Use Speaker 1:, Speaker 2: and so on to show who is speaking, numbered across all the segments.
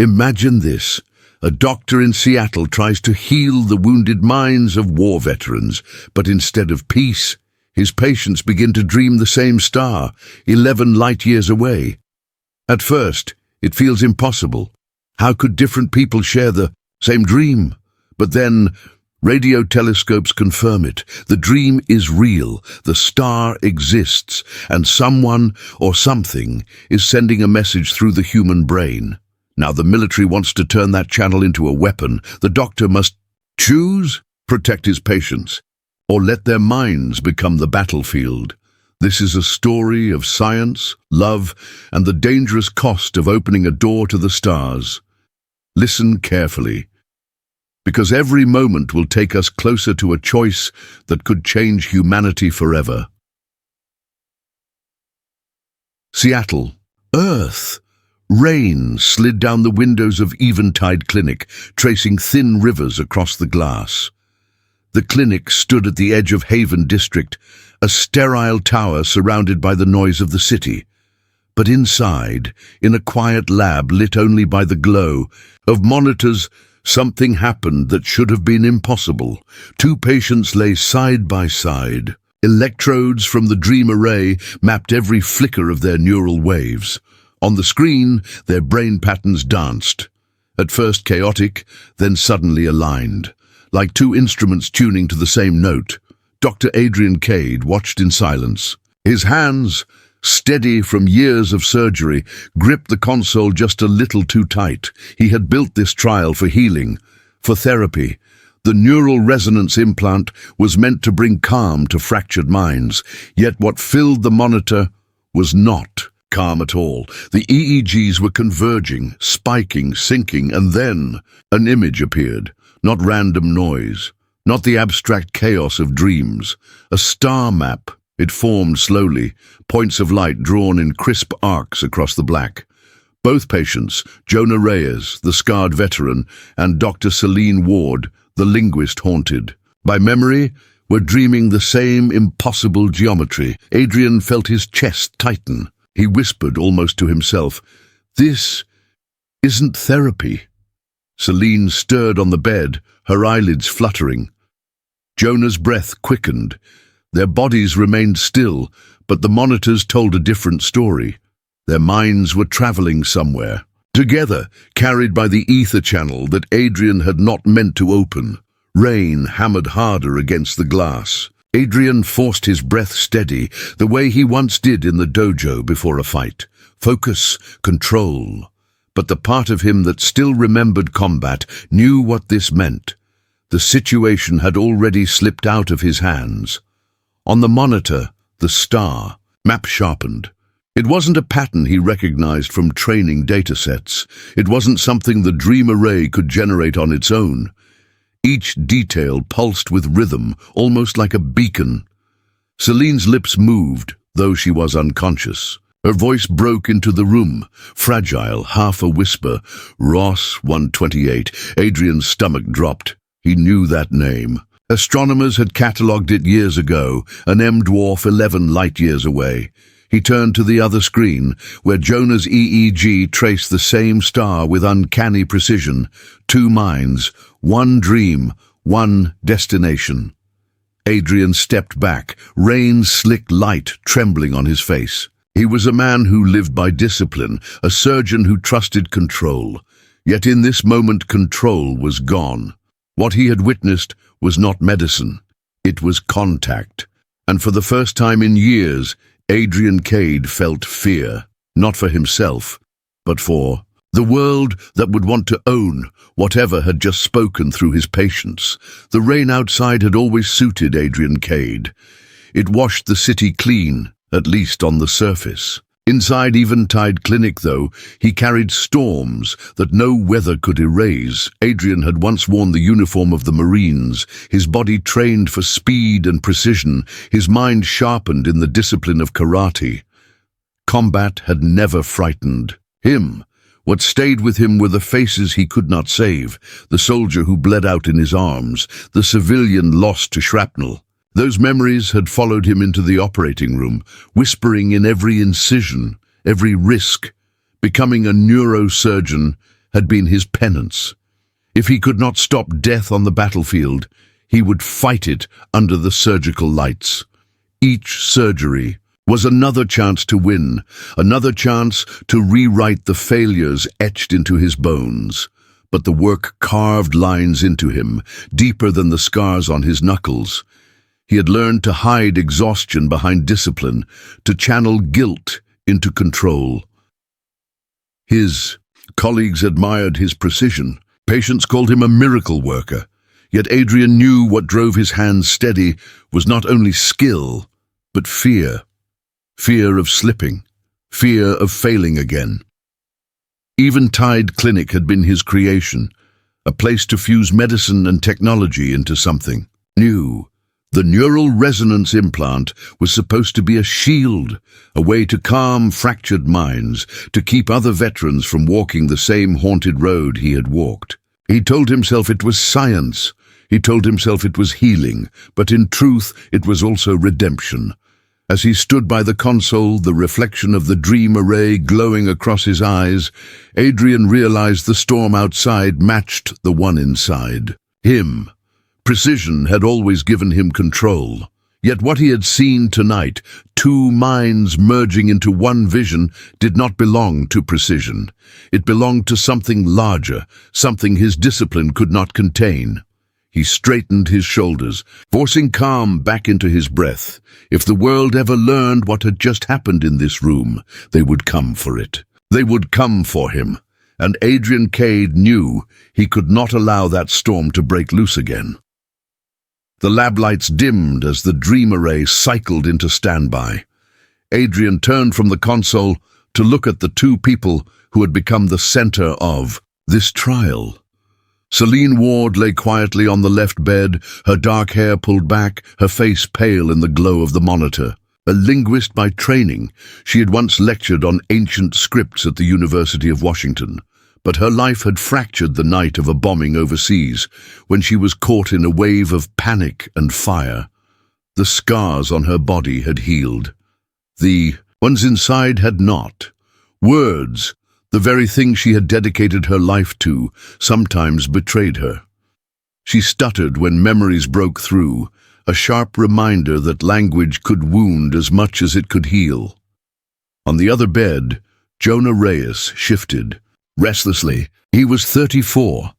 Speaker 1: Imagine this. A doctor in Seattle tries to heal the wounded minds of war veterans, but instead of peace, his patients begin to dream the same star, 11 light-years away. At first, it feels impossible. How could different people share the same dream? But then, radio telescopes confirm it. The dream is real, the star exists, and someone or something is sending a message through the human brain. Now the military wants to turn that channel into a weapon. The doctor must choose, protect his patients, or let their minds become the battlefield. This is a story of science, love, and the dangerous cost of opening a door to the stars. Listen carefully, because every moment will take us closer to a choice that could change humanity forever. Seattle, Earth. Rain slid down the windows of Eventide Clinic, tracing thin rivers across the glass. The clinic stood at the edge of Haven District, a sterile tower surrounded by the noise of the city. But inside, in a quiet lab lit only by the glow of monitors, something happened that should have been impossible. Two patients lay side by side. Electrodes from the dream array mapped every flicker of their neural waves. On the screen, their brain patterns danced. At first chaotic, then suddenly aligned. Like two instruments tuning to the same note, Dr. Adrian Cade watched in silence. His hands, steady from years of surgery, gripped the console just a little too tight. He had built this trial for healing, for therapy. The neural resonance implant was meant to bring calm to fractured minds, yet what filled the monitor was not calm at all. The EEGs were converging, spiking, syncing, and then an image appeared. Not random noise, not the abstract chaos of dreams. A star map. It formed slowly, points of light drawn in crisp arcs across the black. Both patients, Jonah Reyes, the scarred veteran, and Dr. Celine Ward, the linguist haunted by memory, were dreaming the same impossible geometry. Adrian felt his chest tighten. He whispered almost to himself, "This isn't therapy." Celine stirred on the bed, her eyelids fluttering. Jonah's breath quickened. Their bodies remained still, but the monitors told a different story. Their minds were traveling somewhere. Together, carried by the ether channel that Adrian had not meant to open. Rain hammered harder against the glass. Adrian forced his breath steady, the way he once did in the dojo before a fight. Focus, control. But the part of him that still remembered combat knew what this meant. The situation had already slipped out of his hands. On the monitor, the star, map sharpened. It wasn't a pattern he recognized from training datasets. It wasn't something the dream array could generate on its own. Each detail pulsed with rhythm, almost like a beacon. Celine's lips moved, though she was unconscious. Her voice broke into the room, fragile, half a whisper. Ross 128. Adrian's stomach dropped. He knew that name. Astronomers had catalogued it years ago, an M-dwarf 11 light-years away. He turned to the other screen, where Jonah's EEG traced the same star with uncanny precision. Two minds, one dream, one destination. Adrian stepped back, rain-slick light trembling on his face. He was a man who lived by discipline, a surgeon who trusted control. Yet in this moment control was gone. What he had witnessed was not medicine. It was contact. And for the first time in years, Adrian Cade felt fear, not for himself, but for the world that would want to own whatever had just spoken through his patients. The rain outside had always suited Adrian Cade. It washed the city clean, at least on the surface. Inside Eventide Clinic, though, he carried storms that no weather could erase. Adrian had once worn the uniform of the Marines, his body trained for speed and precision, his mind sharpened in the discipline of karate. Combat had never frightened him. What stayed with him were the faces he could not save, the soldier who bled out in his arms, the civilian lost to shrapnel. Those memories had followed him into the operating room, whispering in every incision, every risk. Becoming a neurosurgeon had been his penance. If he could not stop death on the battlefield, he would fight it under the surgical lights. Each surgery was another chance to win, another chance to rewrite the failures etched into his bones. But the work carved lines into him, deeper than the scars on his knuckles. He had learned to hide exhaustion behind discipline, to channel guilt into control. His colleagues admired his precision. Patients called him a miracle worker. Yet Adrian knew what drove his hands steady was not only skill, but fear. Fear of slipping. Fear of failing again. Eventide Clinic had been his creation, a place to fuse medicine and technology into something new. The neural resonance implant was supposed to be a shield, a way to calm fractured minds, to keep other veterans from walking the same haunted road he had walked. He told himself it was science. He told himself it was healing, but in truth it was also redemption. As he stood by the console, the reflection of the dream array glowing across his eyes, Adrian realized the storm outside matched the one inside. Him. Precision had always given him control. Yet what he had seen tonight, two minds merging into one vision, did not belong to precision. It belonged to something larger, something his discipline could not contain. He straightened his shoulders, forcing calm back into his breath. If the world ever learned what had just happened in this room, they would come for it. They would come for him. And Adrian Cade knew he could not allow that storm to break loose again. The lab lights dimmed as the dream array cycled into standby. Adrian turned from the console to look at the two people who had become the center of this trial. Celine Ward lay quietly on the left bed, her dark hair pulled back, her face pale in the glow of the monitor. A linguist by training, she had once lectured on ancient scripts at the University of Washington. But her life had fractured the night of a bombing overseas, when she was caught in a wave of panic and fire. The scars on her body had healed. The ones inside had not. Words, the very thing she had dedicated her life to, sometimes betrayed her. She stuttered when memories broke through, a sharp reminder that language could wound as much as it could heal. On the other bed, Jonah Reyes shifted. Restlessly, he was 34,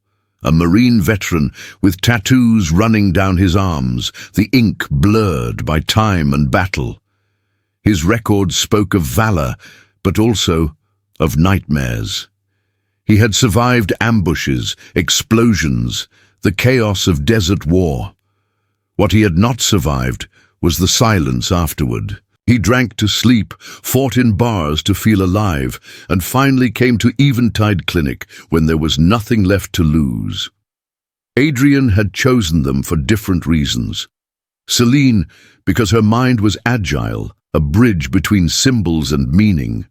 Speaker 1: a Marine veteran with tattoos running down his arms, the ink blurred by time and battle. His record spoke of valor, but also of nightmares. He had survived ambushes, explosions, the chaos of desert war. What he had not survived was the silence afterward. He drank to sleep, fought in bars to feel alive, and finally came to Eventide Clinic when there was nothing left to lose. Adrian had chosen them for different reasons. Celine, because her mind was agile, a bridge between symbols and meaning.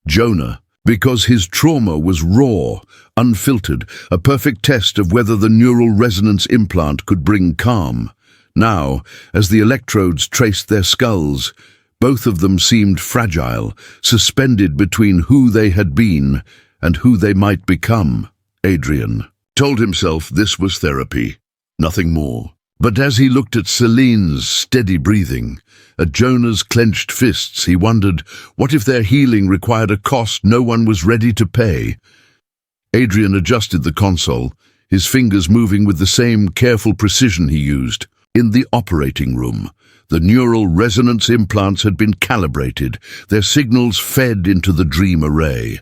Speaker 1: Jonah, because his trauma was raw, unfiltered, a perfect test of whether the neural resonance implant could bring calm. Now, as the electrodes traced their skulls, both of them seemed fragile, suspended between who they had been and who they might become. Adrian told himself this was therapy, nothing more. But as he looked at Celine's steady breathing, at Jonah's clenched fists, he wondered, what if their healing required a cost no one was ready to pay? Adrian adjusted the console, his fingers moving with the same careful precision he used. In the operating room, the neural resonance implants had been calibrated, their signals fed into the dream array.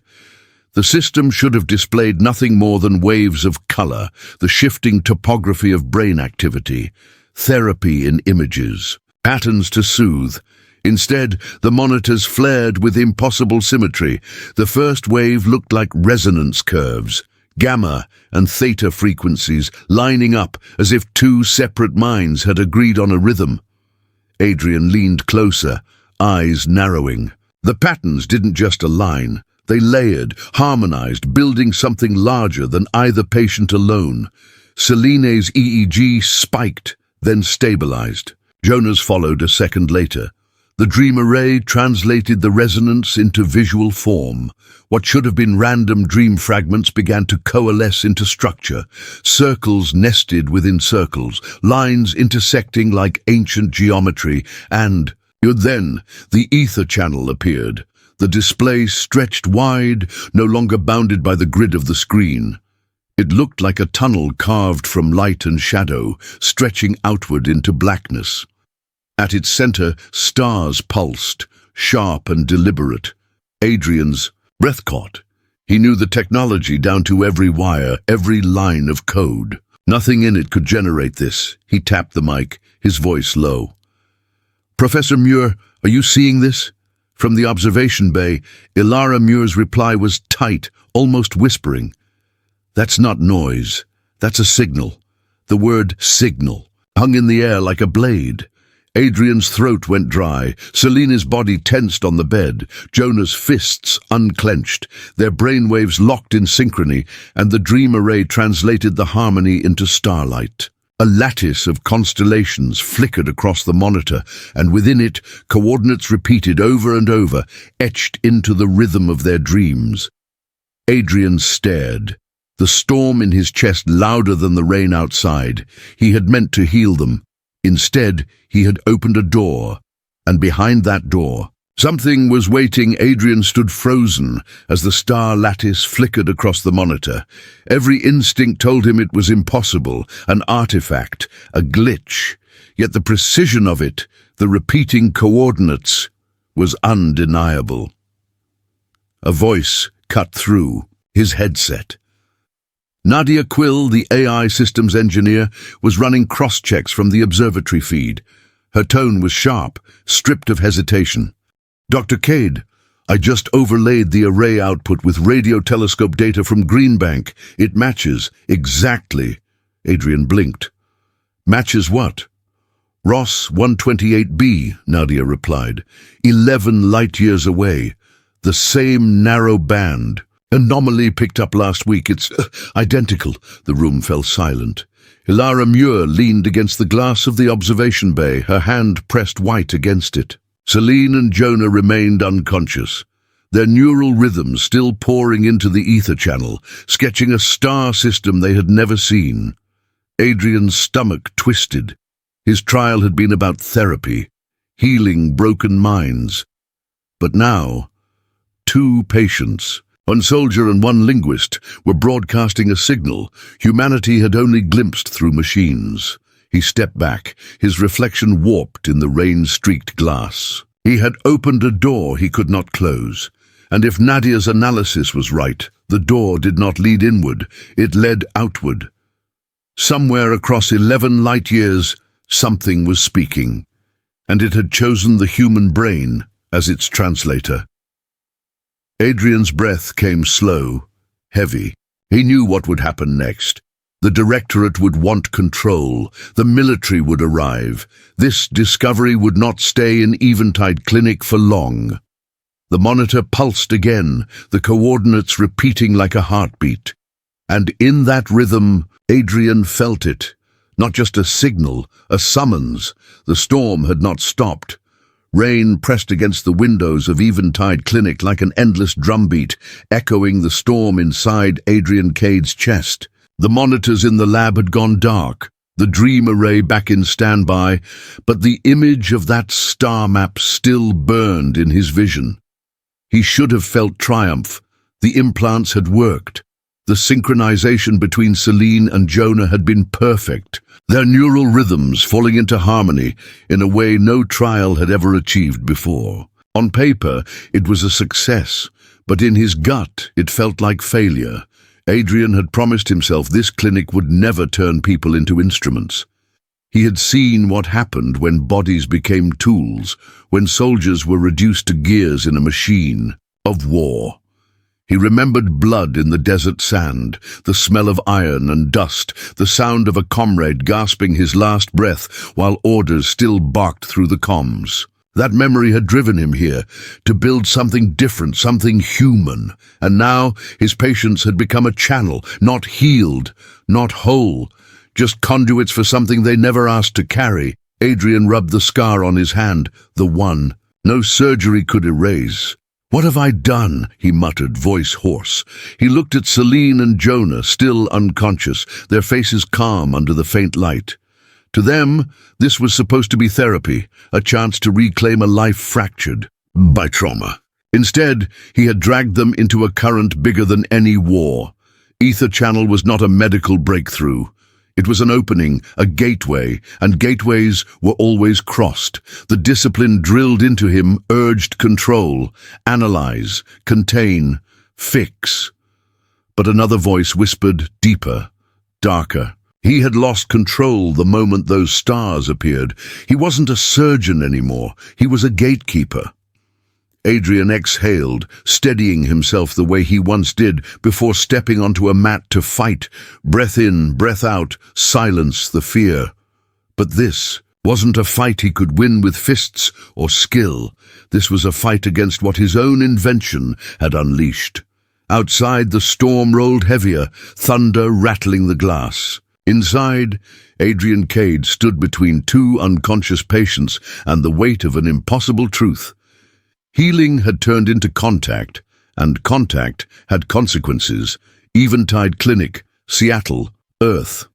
Speaker 1: The system should have displayed nothing more than waves of color, the shifting topography of brain activity, therapy in images, patterns to soothe. Instead, the monitors flared with impossible symmetry. The first wave looked like resonance curves, gamma and theta frequencies lining up as if two separate minds had agreed on a rhythm. Adrian leaned closer, eyes narrowing. The patterns didn't just align. They layered, harmonized, building something larger than either patient alone. Celine's EEG spiked, then stabilized. Jonah's followed a second later. The dream array translated the resonance into visual form. What should have been random dream fragments began to coalesce into structure. Circles nested within circles, lines intersecting like ancient geometry, and then the ether channel appeared. The display stretched wide, no longer bounded by the grid of the screen. It looked like a tunnel carved from light and shadow, stretching outward into blackness. At its center, stars pulsed, sharp and deliberate. Adrian's breath caught. He knew the technology down to every wire, every line of code. Nothing in it could generate this. He tapped the mic, his voice low. "Professor Muir, are you seeing this?" From the observation bay, Ilara Muir's reply was tight, almost whispering. "That's not noise. That's a signal." The word signal hung in the air like a blade. Adrian's throat went dry. Selena's body tensed on the bed. Jonah's fists unclenched. Their brainwaves locked in synchrony, and the dream array translated the harmony into starlight. A lattice of constellations flickered across the monitor, and within it, coordinates repeated over and over, etched into the rhythm of their dreams. Adrian stared, the storm in his chest louder than the rain outside. He had meant to heal them. Instead, he had opened a door, and behind that door, something was waiting. Adrian stood frozen as the star lattice flickered across the monitor. Every instinct told him it was impossible, an artifact, a glitch. Yet the precision of it, the repeating coordinates, was undeniable. A voice cut through his headset. Nadia Quill, the AI systems engineer, was running cross-checks from the observatory feed. Her tone was sharp, stripped of hesitation. "Dr. Cade, I just overlaid the array output with radio telescope data from Greenbank. It matches exactly." Adrian blinked. "Matches what?" "Ross 128b, Nadia replied. 11 light-years away. The same narrow band. Anomaly picked up last week. It's identical." The room fell silent. Ilara Muir leaned against the glass of the observation bay, her hand pressed white against it. Selene and Jonah remained unconscious, their neural rhythms still pouring into the ether channel, sketching a star system they had never seen. Adrian's stomach twisted. His trial had been about therapy, healing broken minds. But now, two patients, one soldier and one linguist, were broadcasting a signal humanity had only glimpsed through machines. He stepped back, his reflection warped in the rain-streaked glass. He had opened a door he could not close, and if Nadia's analysis was right, the door did not lead inward, it led outward. Somewhere across 11 light-years, something was speaking, and it had chosen the human brain as its translator. Adrian's breath came slow, heavy. He knew what would happen next. The Directorate would want control. The military would arrive. This discovery would not stay in Eventide Clinic for long. The monitor pulsed again, the coordinates repeating like a heartbeat. And in that rhythm, Adrian felt it. Not just a signal, a summons. The storm had not stopped. Rain pressed against the windows of Eventide Clinic like an endless drumbeat, echoing the storm inside Adrian Cade's chest. The monitors in the lab had gone dark, the dream array back in standby, but the image of that star map still burned in his vision. He should have felt triumph. The implants had worked. The synchronization between Selene and Jonah had been perfect, their neural rhythms falling into harmony in a way no trial had ever achieved before. On paper, it was a success, but in his gut, it felt like failure. Adrian had promised himself this clinic would never turn people into instruments. He had seen what happened when bodies became tools, when soldiers were reduced to gears in a machine of war. He remembered blood in the desert sand, the smell of iron and dust, the sound of a comrade gasping his last breath while orders still barked through the comms. That memory had driven him here, to build something different, something human. And now his patients had become a channel, not healed, not whole, just conduits for something they never asked to carry. Adrian rubbed the scar on his hand, the one No surgery could erase. "What have I done?" he muttered, voice hoarse. He looked at Celine and Jonah, still unconscious, their faces calm under the faint light. To them, this was supposed to be therapy, a chance to reclaim a life fractured by trauma. Instead, he had dragged them into a current bigger than any war. Ether Channel was not a medical breakthrough. It was an opening, a gateway, and gateways were always crossed. The discipline drilled into him urged control, analyze, contain, fix. But another voice whispered deeper, darker. He had lost control the moment those stars appeared. He wasn't a surgeon anymore. He was a gatekeeper. Adrian exhaled, steadying himself the way he once did before stepping onto a mat to fight. Breath in, breath out, silence the fear. But this wasn't a fight he could win with fists or skill. This was a fight against what his own invention had unleashed. Outside, the storm rolled heavier, thunder rattling the glass. Inside, Adrian Cade stood between two unconscious patients and the weight of an impossible truth. Healing had turned into contact, and contact had consequences. Eventide Clinic, Seattle, Earth.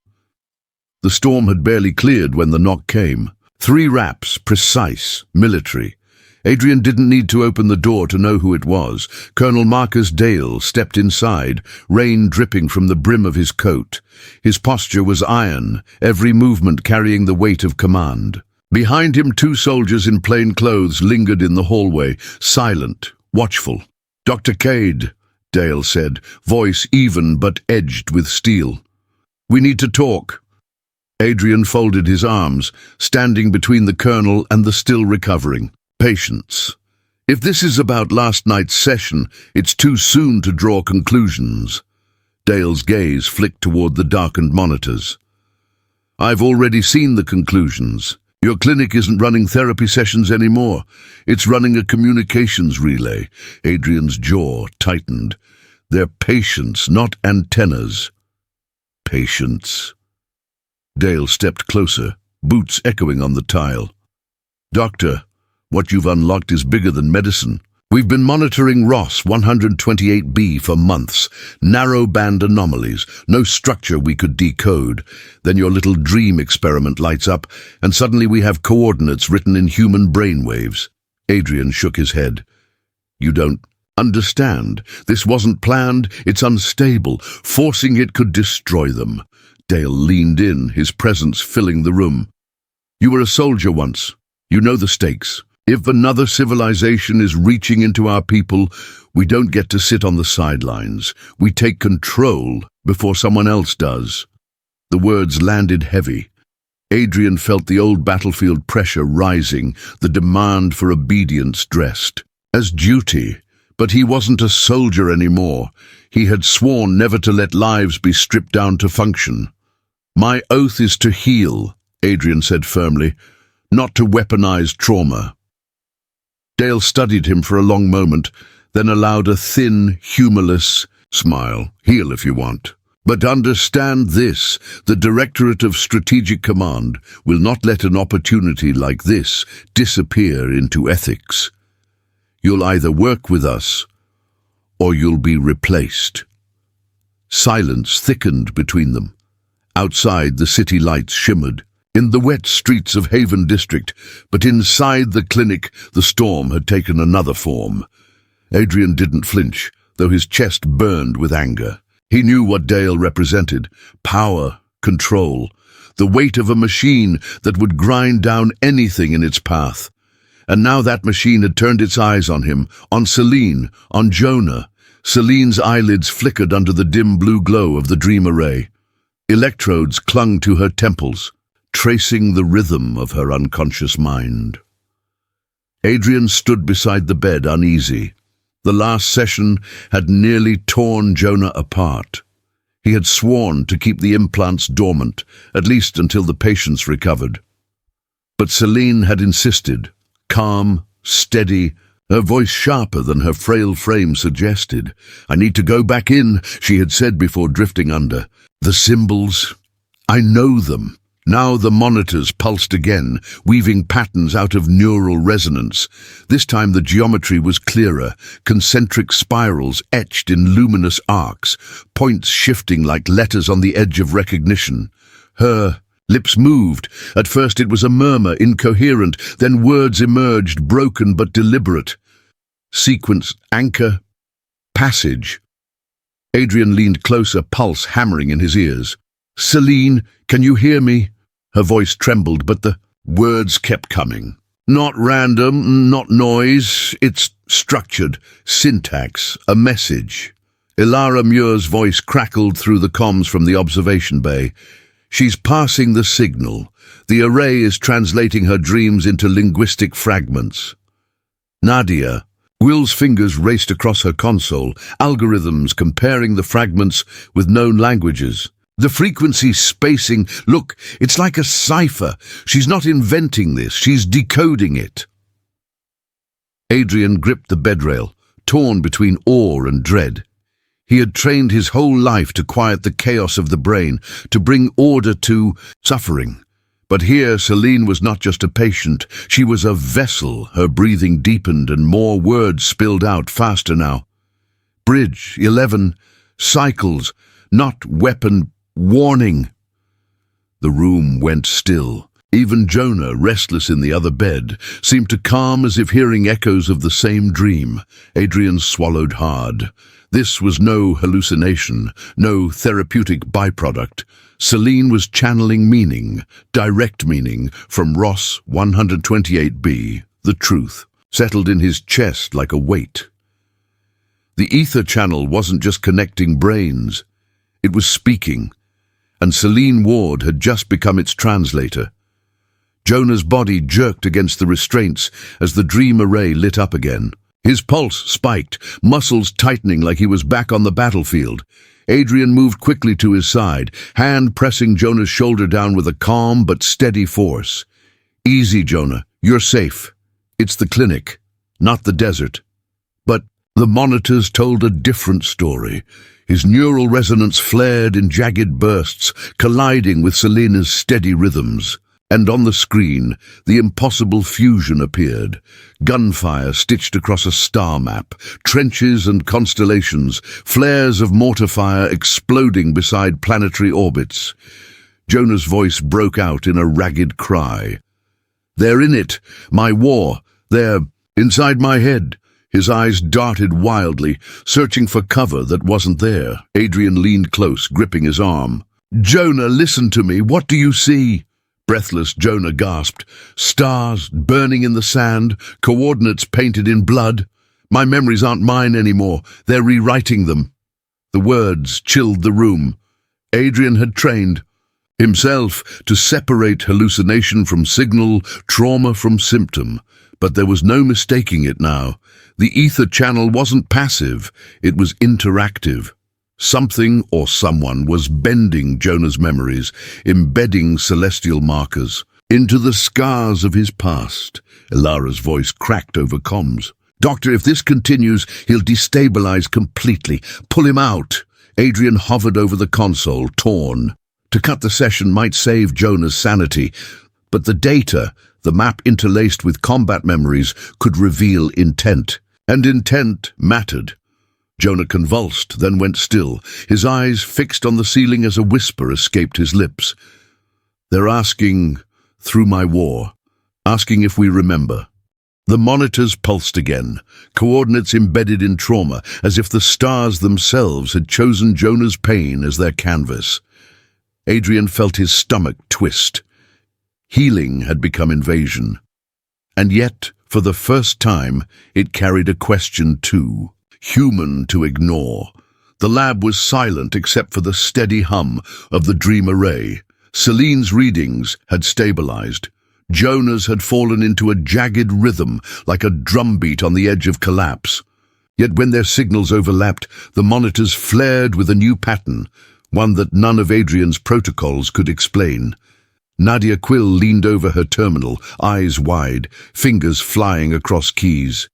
Speaker 1: The storm had barely cleared when the knock came. 3 raps, precise, military. Adrian didn't need to open the door to know who it was. Colonel Marcus Dale stepped inside, rain dripping from the brim of his coat. His posture was iron, every movement carrying the weight of command. Behind him, 2 soldiers in plain clothes lingered in the hallway, silent, watchful. "Dr. Cade," Dale said, voice even but edged with steel. "We need to talk." Adrian folded his arms, standing between the colonel and the still recovering. "Patience. If this is about last night's session, it's too soon to draw conclusions." Dale's gaze flicked toward the darkened monitors. "I've already seen the conclusions. Your clinic isn't running therapy sessions anymore. It's running a communications relay." Adrian's jaw tightened. "They're patients, not antennas." "Patients." Dale stepped closer, boots echoing on the tile. "Doctor, what you've unlocked is bigger than medicine. We've been monitoring Ross 128b for months. Narrow-band anomalies, no structure we could decode. Then your little dream experiment lights up, and suddenly we have coordinates written in human brainwaves." Adrian shook his head. "You don't understand. This wasn't planned. It's unstable. Forcing it could destroy them." Dale leaned in, his presence filling the room. "You were a soldier once. You know the stakes. If another civilization is reaching into our people, we don't get to sit on the sidelines. We take control before someone else does." The words landed heavy. Adrian felt the old battlefield pressure rising, the demand for obedience dressed as duty. But he wasn't a soldier anymore. He had sworn never to let lives be stripped down to function. "My oath is to heal," Adrian said firmly, "not to weaponize trauma." Dale studied him for a long moment, then allowed a thin, humorless smile. "Heal if you want. But understand this, the Directorate of Strategic Command will not let an opportunity like this disappear into ethics. You'll either work with us, or you'll be replaced." Silence thickened between them. Outside, the city lights shimmered in the wet streets of Haven District, but inside the clinic, the storm had taken another form. Adrian didn't flinch, though his chest burned with anger. He knew what Dale represented: power, control, the weight of a machine that would grind down anything in its path. And now that machine had turned its eyes on him, on Celine, on Jonah. Celine's eyelids flickered under the dim blue glow of the dream array. Electrodes clung to her temples, tracing the rhythm of her unconscious mind. Adrian stood beside the bed, uneasy. The last session had nearly torn Jonah apart. He had sworn to keep the implants dormant, at least until the patients recovered. But Celine had insisted, calm, steady, her voice sharper than her frail frame suggested. "I need to go back in," she had said before drifting under. "The symbols, I know them. Now the monitors pulsed again, weaving patterns out of neural resonance. This time the geometry was clearer, concentric spirals etched in luminous arcs, points shifting like letters on the edge of recognition. Her lips moved. At first it was a murmur, incoherent, then words emerged, broken but deliberate. Sequence, anchor, passage. Adrian leaned closer, pulse hammering in his ears. "Celine, can you hear me?" Her voice trembled, but the words kept coming. Not random, not noise, it's structured, syntax, a message. Ilara Muir's voice crackled through the comms from the observation bay. She's passing the signal. The array is translating her dreams into linguistic fragments. Nadia. Will's fingers raced across her console, algorithms comparing the fragments with known languages. The frequency spacing, look, it's like a cipher. She's not inventing this, she's decoding it. Adrian gripped the bedrail, torn between awe and dread. He had trained his whole life to quiet the chaos of the brain, to bring order to suffering. But here Celine was not just a patient, she was a vessel. Her breathing deepened and more words spilled out faster now. Bridge, 11, cycles, not weapon, warning. The room went still. Even Jonah, restless in the other bed, seemed to calm as if hearing echoes of the same dream. Adrian swallowed hard. This was no hallucination, no therapeutic byproduct. Celine was channeling meaning, direct meaning, from Ross 128b. The truth settled in his chest like a weight. The ether channel wasn't just connecting brains. It was speaking. And Celine Ward had just become its translator. Jonah's body jerked against the restraints as the dream array lit up again. His pulse spiked, muscles tightening like he was back on the battlefield. Adrian moved quickly to his side, hand pressing Jonah's shoulder down with a calm but steady force. "Easy, Jonah. You're safe. It's the clinic, not the desert." But the monitors told a different story. His neural resonance flared in jagged bursts, colliding with Selena's steady rhythms. And on the screen, the impossible fusion appeared. Gunfire stitched across a star map, trenches and constellations, flares of mortar fire exploding beside planetary orbits. Jonah's voice broke out in a ragged cry. "They're in it, my war. They're inside my head." His eyes darted wildly, searching for cover that wasn't there. Adrian leaned close, gripping his arm. "Jonah, listen to me. What do you see?" Breathless, Jonah gasped. "Stars burning in the sand, coordinates painted in blood. My memories aren't mine anymore. They're rewriting them." The words chilled the room. Adrian had trained himself to separate hallucination from signal, trauma from symptom. But there was no mistaking it now. The ether channel wasn't passive, it was interactive. Something or someone was bending Jonah's memories, embedding celestial markers into the scars of his past. Ilara's voice cracked over comms. "Doctor, if this continues, he'll destabilize completely. Pull him out." Adrian hovered over the console, torn. To cut the session might save Jonah's sanity, but the data, the map interlaced with combat memories, could reveal intent. And intent mattered. Jonah convulsed, then went still, his eyes fixed on the ceiling as a whisper escaped his lips. "They're asking, through my war, asking if we remember." The monitors pulsed again, coordinates embedded in trauma, as if the stars themselves had chosen Jonah's pain as their canvas. Adrian felt his stomach twist. Healing had become invasion. And yet, for the first time, it carried a question too. Human to ignore. The lab was silent except for the steady hum of the dream array. Celine's readings had stabilized. Jonah's had fallen into a jagged rhythm, like a drumbeat on the edge of collapse. Yet when their signals overlapped, the monitors flared with a new pattern, one that none of Adrian's protocols could explain. Nadia Quill leaned over her terminal, eyes wide, fingers flying across keys.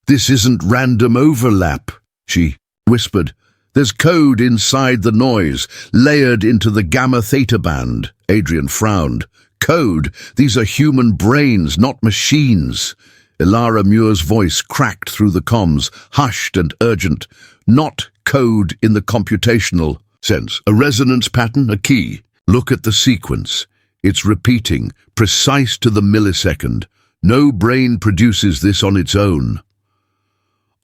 Speaker 1: "This isn't random overlap," she whispered. "There's code inside the noise, layered into the gamma-theta band." Adrian frowned. Code? These are human brains, not machines. Elara Muir's voice cracked through the comms, hushed and urgent. Not code in the computational sense. A resonance pattern, a key. Look at the sequence. It's repeating, precise to the millisecond. No brain produces this on its own.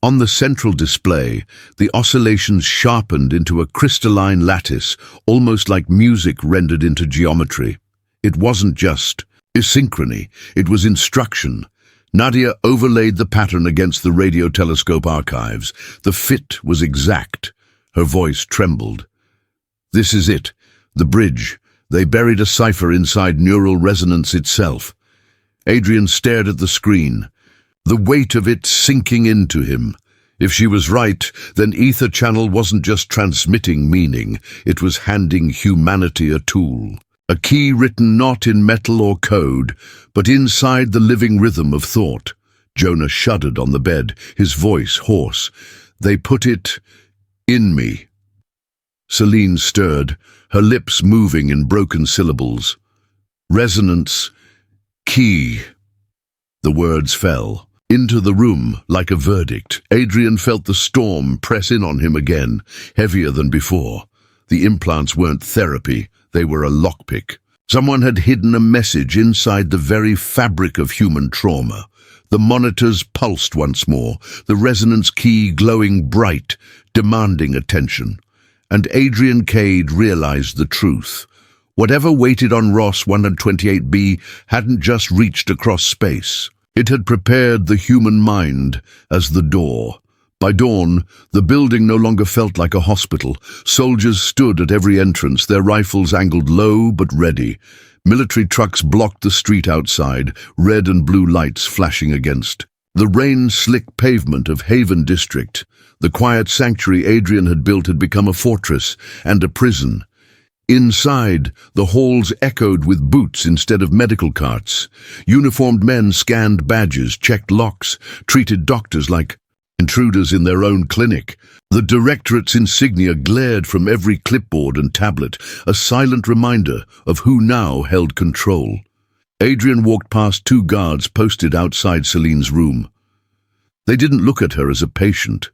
Speaker 1: On the central display, the oscillations sharpened into a crystalline lattice, almost like music rendered into geometry. It wasn't just asynchrony, it was instruction. Nadia overlaid the pattern against the radio telescope archives. The fit was exact. Her voice trembled. This is it, the bridge. They buried a cipher inside neural resonance itself. Adrian stared at the screen, the weight of it sinking into him. If she was right, then Ether Channel wasn't just transmitting meaning, it was handing humanity a tool. A key written not in metal or code, but inside the living rhythm of thought. Jonah shuddered on the bed, his voice hoarse. They put it in me. Celine stirred, her lips moving in broken syllables. Resonance, key. The words fell into the room like a verdict. Adrian felt the storm press in on him again, heavier than before. The implants weren't therapy, they were a lockpick. Someone had hidden a message inside the very fabric of human trauma. The monitors pulsed once more, the resonance key glowing bright, demanding attention. And Adrian Cade realized the truth. Whatever waited on Ross 128B hadn't just reached across space. It had prepared the human mind as the door. By dawn, the building no longer felt like a hospital. Soldiers stood at every entrance, their rifles angled low but ready. Military trucks blocked the street outside, red and blue lights flashing against the rain-slick pavement of Haven District. The quiet sanctuary Adrian had built had become a fortress and a prison. Inside, the halls echoed with boots instead of medical carts. Uniformed men scanned badges, checked locks, treated doctors like intruders in their own clinic. The directorate's insignia glared from every clipboard and tablet, a silent reminder of who now held control. Adrian walked past two guards posted outside Celine's room. They didn't look at her as a patient.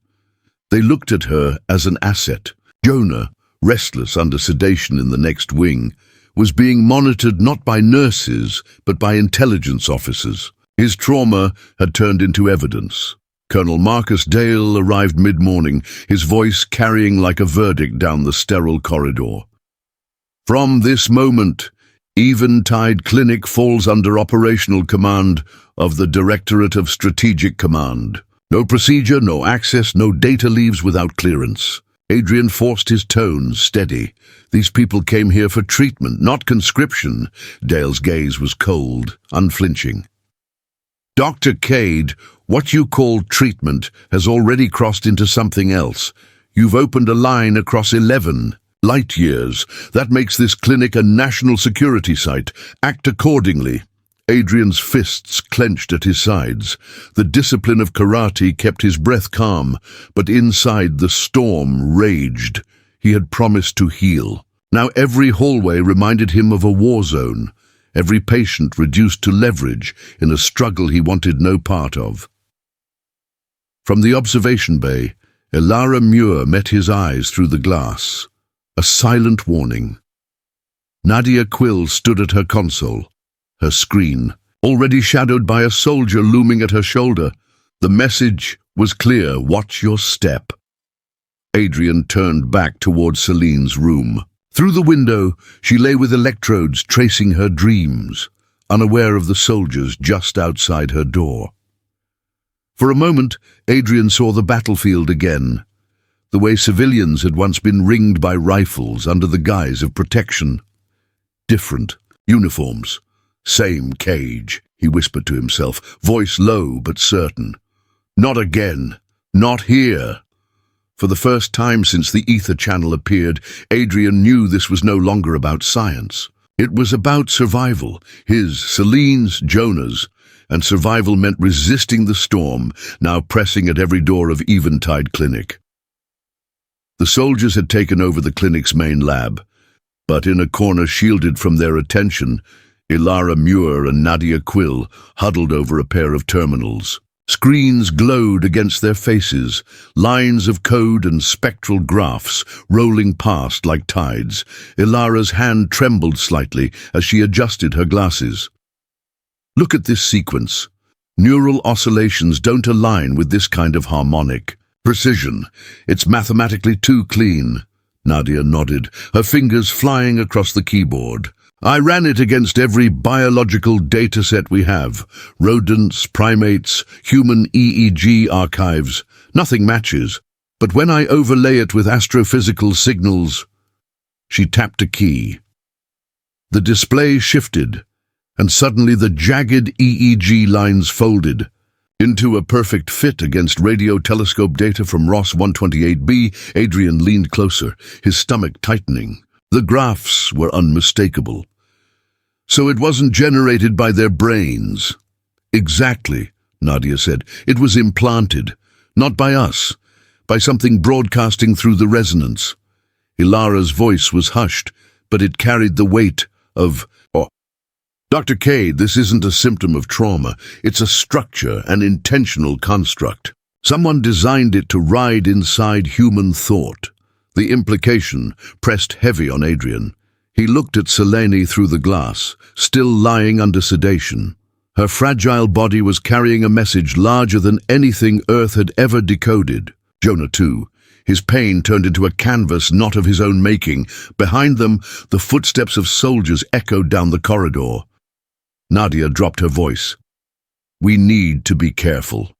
Speaker 1: They looked at her as an asset. Jonah, restless under sedation in the next wing, was being monitored not by nurses, but by intelligence officers. His trauma had turned into evidence. Colonel Marcus Dale arrived mid-morning, his voice carrying like a verdict down the sterile corridor. From this moment, Eventide Clinic falls under operational command of the Directorate of Strategic Command. No procedure, no access, no data leaves without clearance. Adrian forced his tone steady. These people came here for treatment, not conscription. Dale's gaze was cold, unflinching. Dr. Cade, what you call treatment has already crossed into something else. You've opened a line across 11 light years. That makes this clinic a national security site. Act accordingly. Adrian's fists clenched at his sides. The discipline of karate kept his breath calm, but inside the storm raged. He had promised to heal. Now every hallway reminded him of a war zone. Every patient reduced to leverage in a struggle he wanted no part of. From the observation bay, Elara Muir met his eyes through the glass. A silent warning. Nadia Quill stood at her console, her screen, already shadowed by a soldier looming at her shoulder. The message was clear: watch your step. Adrian turned back toward Celine's room. Through the window, she lay with electrodes tracing her dreams, unaware of the soldiers just outside her door. For a moment, Adrian saw the battlefield again, the way civilians had once been ringed by rifles under the guise of protection. Different uniforms, same cage, he whispered to himself, voice low but certain. Not again, not here. For the first time since the Ether Channel appeared, Adrian knew this was no longer about science. It was about survival, his, Celine's, Jonah's, and survival meant resisting the storm, now pressing at every door of Eventide Clinic. The soldiers had taken over the clinic's main lab. But in a corner shielded from their attention, Ilara Muir and Nadia Quill huddled over a pair of terminals. Screens glowed against their faces, lines of code and spectral graphs rolling past like tides. Ilara's hand trembled slightly as she adjusted her glasses. "Look at this sequence. Neural oscillations don't align with this kind of harmonic precision. It's mathematically too clean." Nadia nodded, her fingers flying across the keyboard. "I ran it against every biological dataset we have. Rodents, primates, human EEG archives. Nothing matches. But when I overlay it with astrophysical signals..." She tapped a key. The display shifted, and suddenly the jagged EEG lines folded into a perfect fit against radio telescope data from Ross 128b. Adrian leaned closer, his stomach tightening. The graphs were unmistakable. "So it wasn't generated by their brains." "Exactly," Nadia said. "It was implanted. Not by us. By something broadcasting through the resonance." Ilara's voice was hushed, but it carried the weight of... "Dr. K, this isn't a symptom of trauma. It's a structure, an intentional construct. Someone designed it to ride inside human thought." The implication pressed heavy on Adrian. He looked at Selene through the glass, still lying under sedation. Her fragile body was carrying a message larger than anything Earth had ever decoded. Jonah, too. His pain turned into a canvas not of his own making. Behind them, the footsteps of soldiers echoed down the corridor. Nadia dropped her voice. "We need to be careful.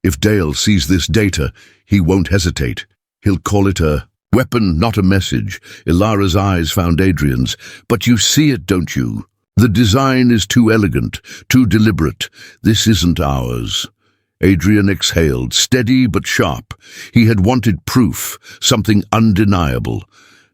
Speaker 1: If Dale sees this data, he won't hesitate. He'll call it a weapon, not a message." Ilara's eyes found Adrian's. "But you see it, don't you? The design is too elegant, too deliberate. This isn't ours." Adrian exhaled, steady but sharp. He had wanted proof, something undeniable.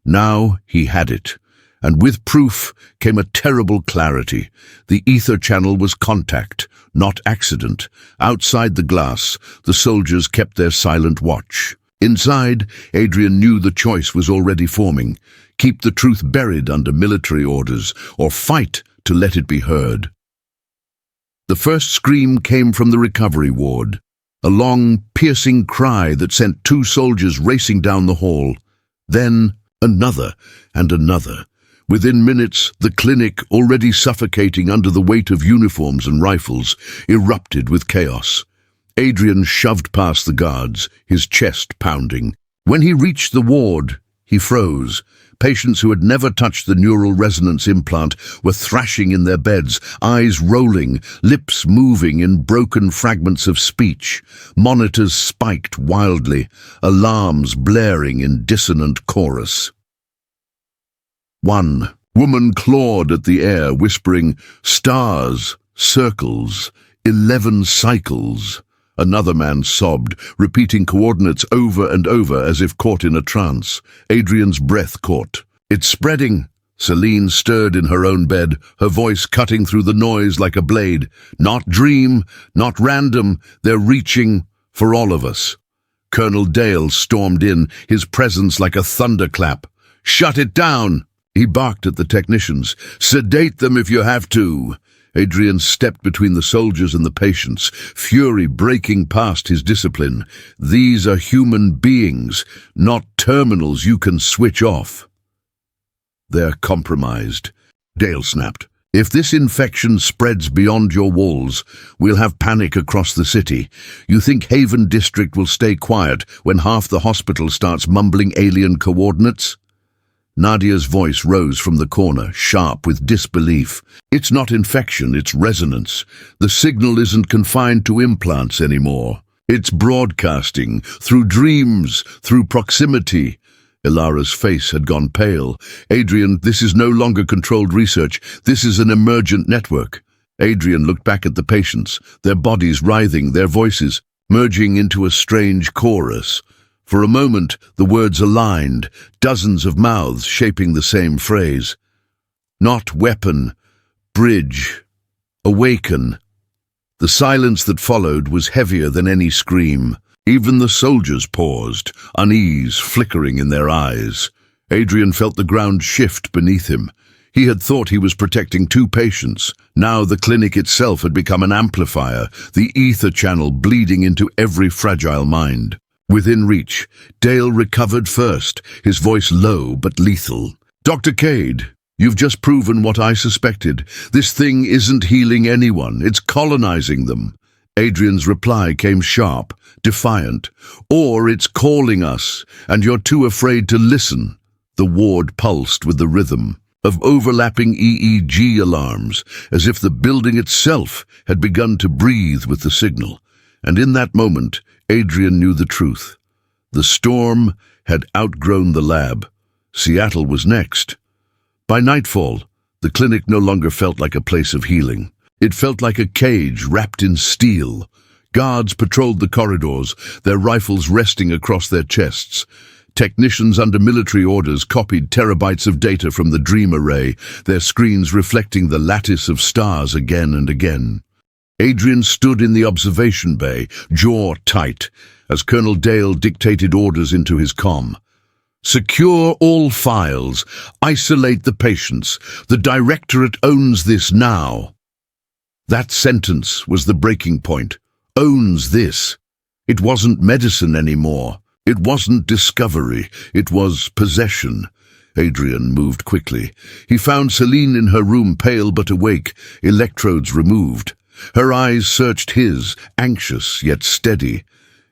Speaker 1: Now he had it. And with proof came a terrible clarity. The ether channel was contact, not accident. Outside the glass, the soldiers kept their silent watch. Inside, Adrian knew the choice was already forming. Keep the truth buried under military orders, or fight to let it be heard. The first scream came from the recovery ward, a long, piercing cry that sent 2 soldiers racing down the hall. Then another and another. Within minutes, the clinic, already suffocating under the weight of uniforms and rifles, erupted with chaos. Adrian shoved past the guards, his chest pounding. When he reached the ward, he froze. Patients who had never touched the neural resonance implant were thrashing in their beds, eyes rolling, lips moving in broken fragments of speech. Monitors spiked wildly, alarms blaring in dissonant chorus. One woman clawed at the air, whispering, "Stars, circles, 11 cycles." Another man sobbed, repeating coordinates over and over as if caught in a trance. Adrian's breath caught. "It's spreading." Selene stirred in her own bed, her voice cutting through the noise like a blade. "Not dream, not random, they're reaching for all of us." Colonel Dale stormed in, his presence like a thunderclap. "Shut it down!" He barked at the technicians. "Sedate them if you have to." Adrian stepped between the soldiers and the patients, fury breaking past his discipline. "These are human beings, not terminals you can switch off." "They're compromised," Dale snapped. "If this infection spreads beyond your walls, we'll have panic across the city. You think Haven District will stay quiet when half the hospital starts mumbling alien coordinates?" Nadia's voice rose from the corner, sharp with disbelief. "It's not infection, it's resonance. The signal isn't confined to implants anymore. It's broadcasting, through dreams, through proximity." Ilara's face had gone pale. "Adrian, this is no longer controlled research. This is an emergent network." Adrian looked back at the patients, their bodies writhing, their voices merging into a strange chorus. For a moment, the words aligned, dozens of mouths shaping the same phrase. "Not weapon, bridge, awaken." The silence that followed was heavier than any scream. Even the soldiers paused, unease flickering in their eyes. Adrian felt the ground shift beneath him. He had thought he was protecting two patients. Now the clinic itself had become an amplifier, the ether channel bleeding into every fragile mind. Within reach, Dale recovered first, his voice low but lethal. "Dr. Cade, you've just proven what I suspected. This thing isn't healing anyone, it's colonizing them." Adrian's reply came sharp, defiant. "Or it's calling us, and you're too afraid to listen." The ward pulsed with the rhythm of overlapping EEG alarms, as if the building itself had begun to breathe with the signal. And in that moment, Adrian knew the truth. The storm had outgrown the lab. Seattle was next. By nightfall, the clinic no longer felt like a place of healing. It felt like a cage wrapped in steel. Guards patrolled the corridors, their rifles resting across their chests. Technicians under military orders copied terabytes of data from the Dream Array, their screens reflecting the lattice of stars again and again. Adrian stood in the observation bay, jaw tight, as Colonel Dale dictated orders into his comm. "Secure all files. Isolate the patients. The Directorate owns this now." That sentence was the breaking point. Owns this. It wasn't medicine anymore. It wasn't discovery. It was possession. Adrian moved quickly. He found Celine in her room, pale but awake, electrodes removed. Her eyes searched his, anxious yet steady.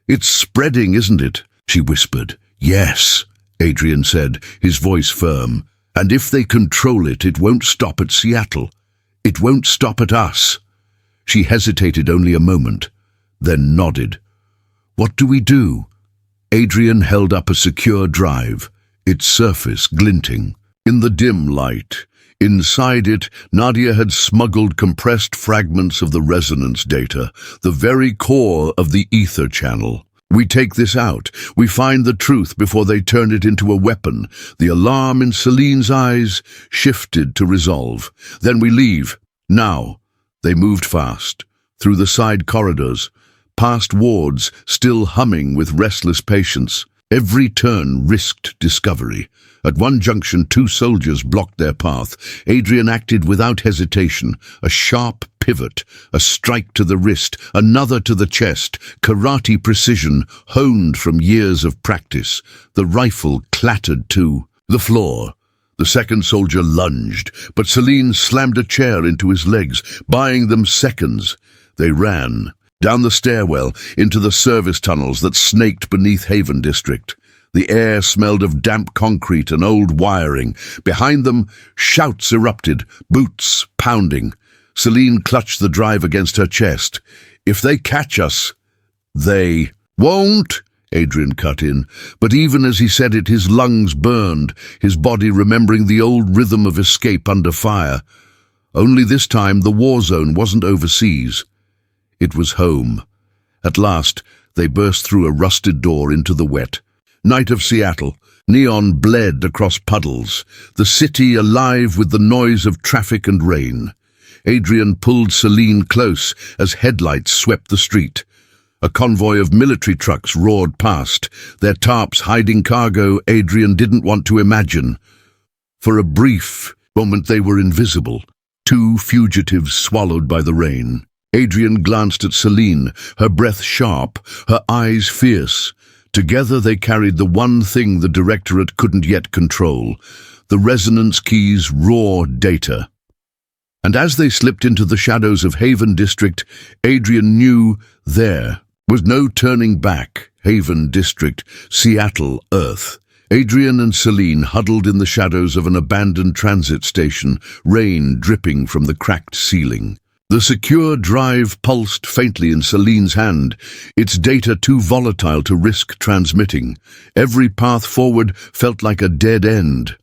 Speaker 1: "It's spreading, isn't it?" she whispered. "Yes," Adrian said, his voice firm. "And if they control it, it won't stop at Seattle. It won't stop at us." She hesitated only a moment, then nodded. "What do we do?" Adrian held up a secure drive, its surface glinting. In the dim light, inside it, Nadia had smuggled compressed fragments of the resonance data, the very core of the ether channel. "We take this out. We find the truth before they turn it into a weapon." The alarm in Celine's eyes shifted to resolve. "Then we leave. Now." They moved fast, through the side corridors, past wards still humming with restless patients. Every turn risked discovery. At one junction, two soldiers blocked their path. Adrian acted without hesitation. A sharp pivot, a strike to the wrist, another to the chest, karate precision honed from years of practice. The rifle clattered to the floor. The second soldier lunged, but Celine slammed a chair into his legs, buying them seconds. They ran, down the stairwell, into the service tunnels that snaked beneath Haven District. The air smelled of damp concrete and old wiring. Behind them, shouts erupted, boots pounding. Celine clutched the drive against her chest. "If they catch us, they won't," Adrian cut in. But even as he said it, his lungs burned, his body remembering the old rhythm of escape under fire. Only this time the war zone wasn't overseas. It was home. At last, they burst through a rusted door into the wet. Night of Seattle. Neon bled across puddles, the city alive with the noise of traffic and rain. Adrian pulled Celine close as headlights swept the street. A convoy of military trucks roared past, their tarps hiding cargo Adrian didn't want to imagine. For a brief moment they were invisible, two fugitives swallowed by the rain. Adrian glanced at Celine, her breath sharp, her eyes fierce. Together they carried the one thing the Directorate couldn't yet control, the resonance key's raw data. And as they slipped into the shadows of Haven District, Adrian knew there was no turning back. Haven District, Seattle, Earth. Adrian and Celine huddled in the shadows of an abandoned transit station, rain dripping from the cracked ceiling. The secure drive pulsed faintly in Celine's hand, its data too volatile to risk transmitting. Every path forward felt like a dead end.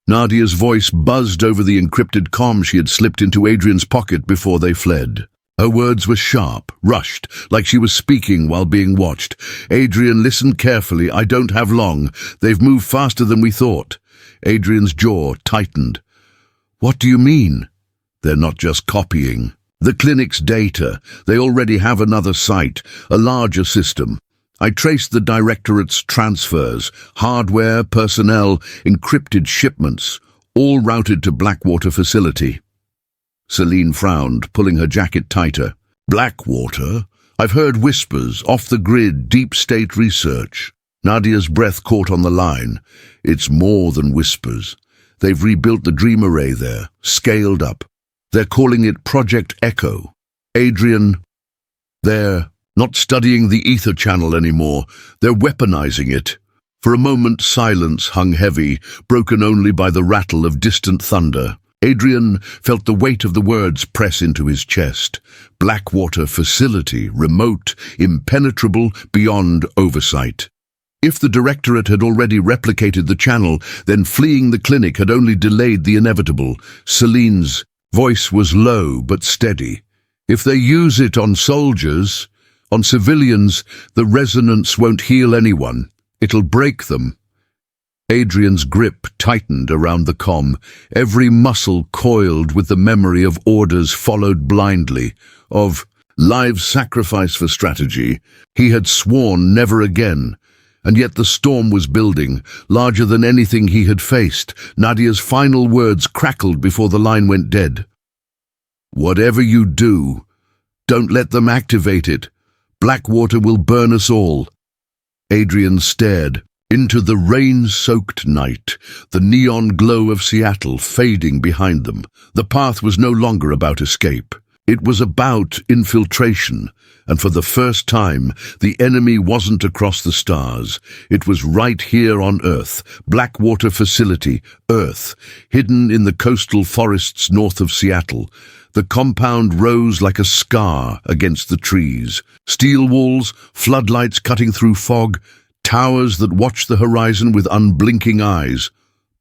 Speaker 1: Nadia's voice buzzed over the encrypted comm she had slipped into Adrian's pocket before they fled. Her words were sharp, rushed, like she was speaking while being watched. Adrian listened carefully. "I don't have long. They've moved faster than we thought." Adrian's jaw tightened. "What do you mean?" "They're not just copying the clinic's data. They already have another site, a larger system. I traced the directorate's transfers, hardware, personnel, encrypted shipments, all routed to Blackwater facility. Celine frowned, pulling her jacket tighter. Blackwater? I've heard whispers, off the grid, deep state research. Nadia's breath caught on the line. It's more than whispers. They've rebuilt the Dream Array there, scaled up. They're calling it Project Echo. Adrian, they're not studying the ether channel anymore. They're weaponizing it. For a moment, silence hung heavy, broken only by the rattle of distant thunder. Adrian felt the weight of the words press into his chest. Blackwater facility, remote, impenetrable, beyond oversight. If the directorate had already replicated the channel, then fleeing the clinic had only delayed the inevitable. Celine's voice was low but steady. If they use it on soldiers, on civilians, the resonance won't heal anyone. It'll break them. Adrian's grip tightened around the comm, every muscle coiled with the memory of orders followed blindly, of live sacrifice for strategy. He had sworn never again. And yet the storm was building, larger than anything he had faced. Nadia's final words crackled before the line went dead. Whatever you do, don't let them activate it. Blackwater will burn us all. Adrian stared into the rain-soaked night, the neon glow of Seattle fading behind them. The path was no longer about escape. It was about infiltration, and for the first time, the enemy wasn't across the stars. It was right here on Earth, Blackwater Facility, Earth, hidden in the coastal forests north of Seattle. The compound rose like a scar against the trees. Steel walls, floodlights cutting through fog, towers that watched the horizon with unblinking eyes.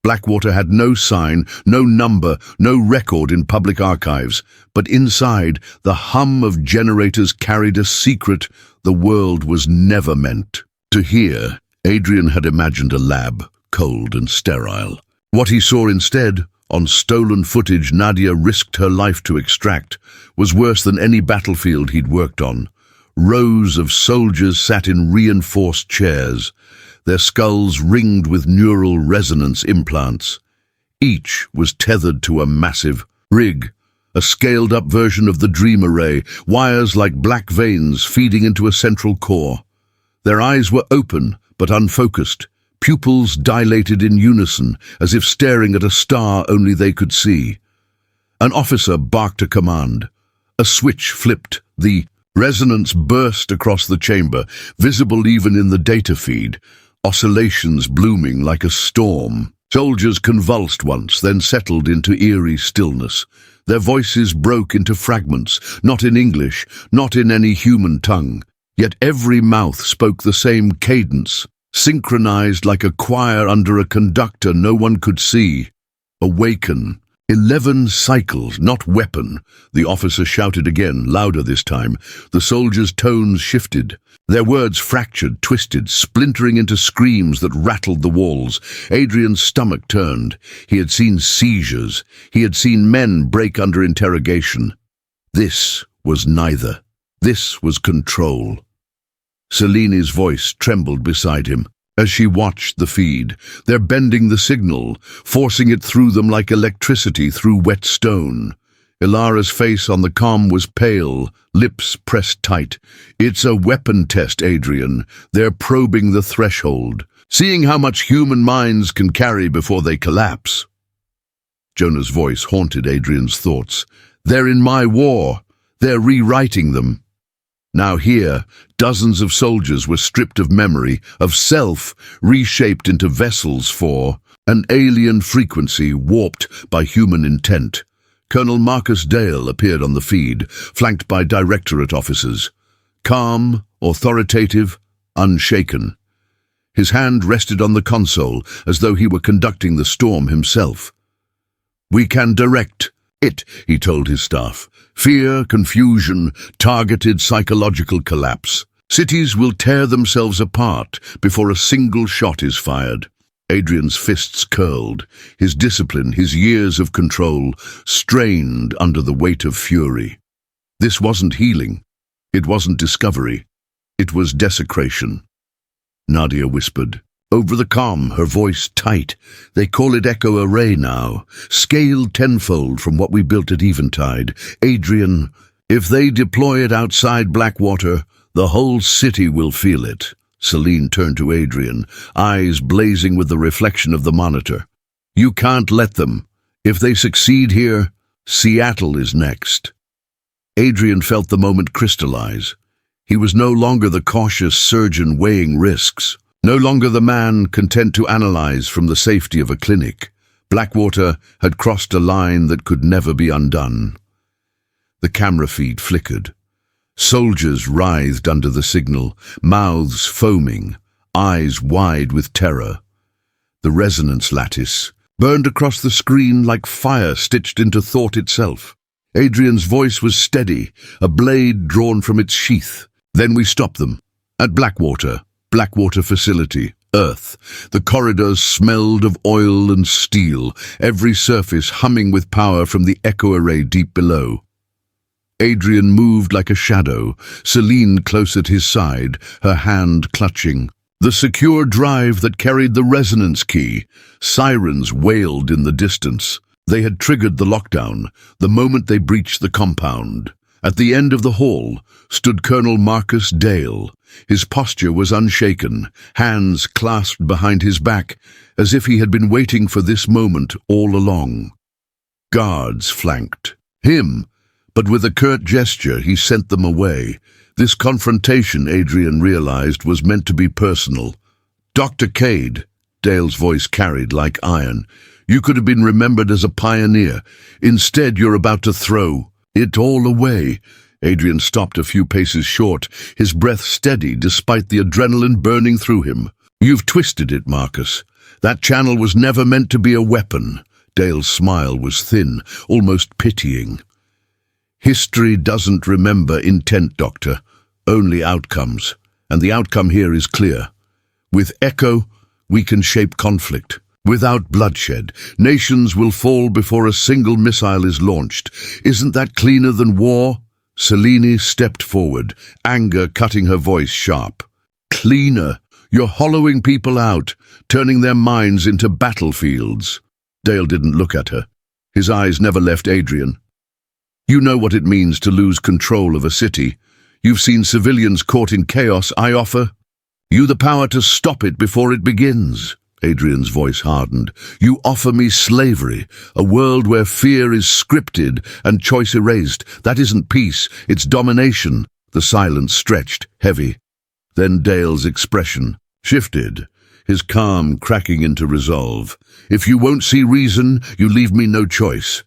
Speaker 1: Blackwater had no sign, no number, no record in public archives, but inside, the hum of generators carried a secret the world was never meant to hear. Adrian had imagined a lab, cold and sterile. What he saw instead, on stolen footage Nadia risked her life to extract, was worse than any battlefield he'd worked on. Rows of soldiers sat in reinforced chairs, their skulls ringed with neural resonance implants. Each was tethered to a massive rig, a scaled-up version of the Dream Array, wires like black veins feeding into a central core. Their eyes were open but unfocused, pupils dilated in unison, as if staring at a star only they could see. An officer barked a command. A switch flipped. The resonance burst across the chamber, visible even in the data feed, oscillations blooming like a storm. Soldiers convulsed once, then settled into eerie stillness. Their voices broke into fragments, not in English, not in any human tongue. Yet every mouth spoke the same cadence, synchronized like a choir under a conductor no one could see. Awaken. 11 cycles, not weapon. The officer shouted again, louder this time. The soldiers' tones shifted. Their words fractured, twisted, splintering into screams that rattled the walls. Adrian's stomach turned. He had seen seizures. He had seen men break under interrogation. This was neither. This was control. Celine's voice trembled beside him. As she watched the feed, they're bending the signal, forcing it through them like electricity through wet stone. Ilara's face on the comm was pale, lips pressed tight. It's a weapon test, Adrian. They're probing the threshold, seeing how much human minds can carry before they collapse. Jonah's voice haunted Adrian's thoughts. They're in my war. They're rewriting them. Now here, dozens of soldiers were stripped of memory, of self, reshaped into vessels for an alien frequency warped by human intent. Colonel Marcus Dale appeared on the feed, flanked by directorate officers. Calm, authoritative, unshaken. His hand rested on the console, as though he were conducting the storm himself. "We can direct it," he told his staff. "Fear, confusion, targeted psychological collapse. Cities will tear themselves apart before a single shot is fired." Adrian's fists curled, his discipline, his years of control, strained under the weight of fury. This wasn't healing. It wasn't discovery. It was desecration. Nadia whispered. Over the comm, her voice tight. They call it Echo Array now, scaled tenfold from what we built at Eventide. Adrian, if they deploy it outside Blackwater, the whole city will feel it. Celine turned to Adrian, eyes blazing with the reflection of the monitor. You can't let them. If they succeed here, Seattle is next. Adrian felt the moment crystallize. He was no longer the cautious surgeon weighing risks. No longer the man content to analyze from the safety of a clinic. Blackwater had crossed a line that could never be undone. The camera feed flickered. Soldiers writhed under the signal, mouths foaming, eyes wide with terror. The resonance lattice burned across the screen like fire stitched into thought itself. Adrian's voice was steady, a blade drawn from its sheath. Then we stopped them. At Blackwater facility, Earth. The corridors smelled of oil and steel, every surface humming with power from the echo array deep below. Adrian moved like a shadow, Celine close at his side, her hand clutching. The secure drive that carried the resonance key. Sirens wailed in the distance. They had triggered the lockdown the moment they breached the compound. At the end of the hall stood Colonel Marcus Dale. His posture was unshaken, hands clasped behind his back, as if he had been waiting for this moment all along. Guards flanked him, but with a curt gesture he sent them away. This confrontation, Adrian realized, was meant to be personal. Dr. Cade, Dale's voice carried like iron, you could have been remembered as a pioneer. Instead, you're about to throw it all away. Adrian stopped a few paces short, his breath steady despite the adrenaline burning through him. You've twisted it, Marcus. That channel was never meant to be a weapon. Dale's smile was thin, almost pitying. History doesn't remember intent, Doctor, only outcomes. And the outcome here is clear. With Echo, we can shape conflict. Without bloodshed, nations will fall before a single missile is launched. Isn't that cleaner than war? Celine stepped forward, anger cutting her voice sharp. Cleaner? You're hollowing people out, turning their minds into battlefields. Dale didn't look at her. His eyes never left Adrian. You know what it means to lose control of a city. You've seen civilians caught in chaos. I offer you the power to stop it before it begins. Adrian's voice hardened. You offer me slavery, a world where fear is scripted and choice erased. That isn't peace, it's domination. The silence stretched, heavy. Then Dale's expression shifted, his calm cracking into resolve. If you won't see reason, you leave me no choice.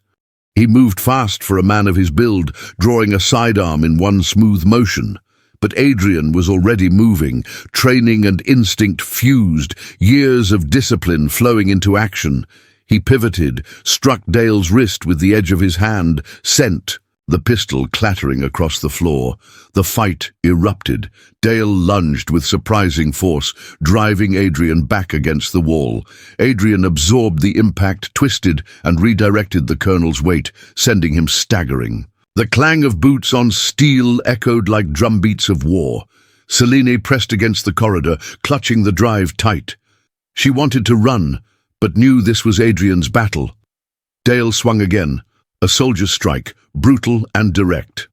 Speaker 1: He moved fast for a man of his build, drawing a sidearm in one smooth motion. But Adrian was already moving, training and instinct fused, years of discipline flowing into action. He pivoted, struck Dale's wrist with the edge of his hand, sent the pistol clattering across the floor. The fight erupted. Dale lunged with surprising force, driving Adrian back against the wall. Adrian absorbed the impact, twisted, and redirected the colonel's weight, sending him staggering. The clang of boots on steel echoed like drumbeats of war. Celine pressed against the corridor, clutching the drive tight. She wanted to run, but knew this was Adrian's battle. Dale swung again, a soldier's strike, brutal and direct.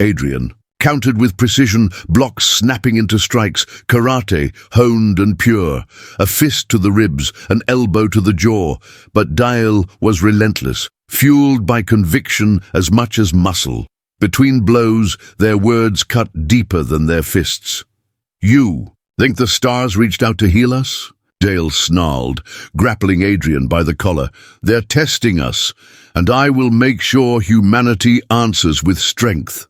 Speaker 1: Adrian countered with precision, blocks snapping into strikes, karate, honed and pure, a fist to the ribs, an elbow to the jaw. But Dale was relentless, fueled by conviction as much as muscle. Between blows, their words cut deeper than their fists. You think the stars reached out to heal us? Dale snarled, grappling Adrian by the collar. They're testing us, and I will make sure humanity answers with strength.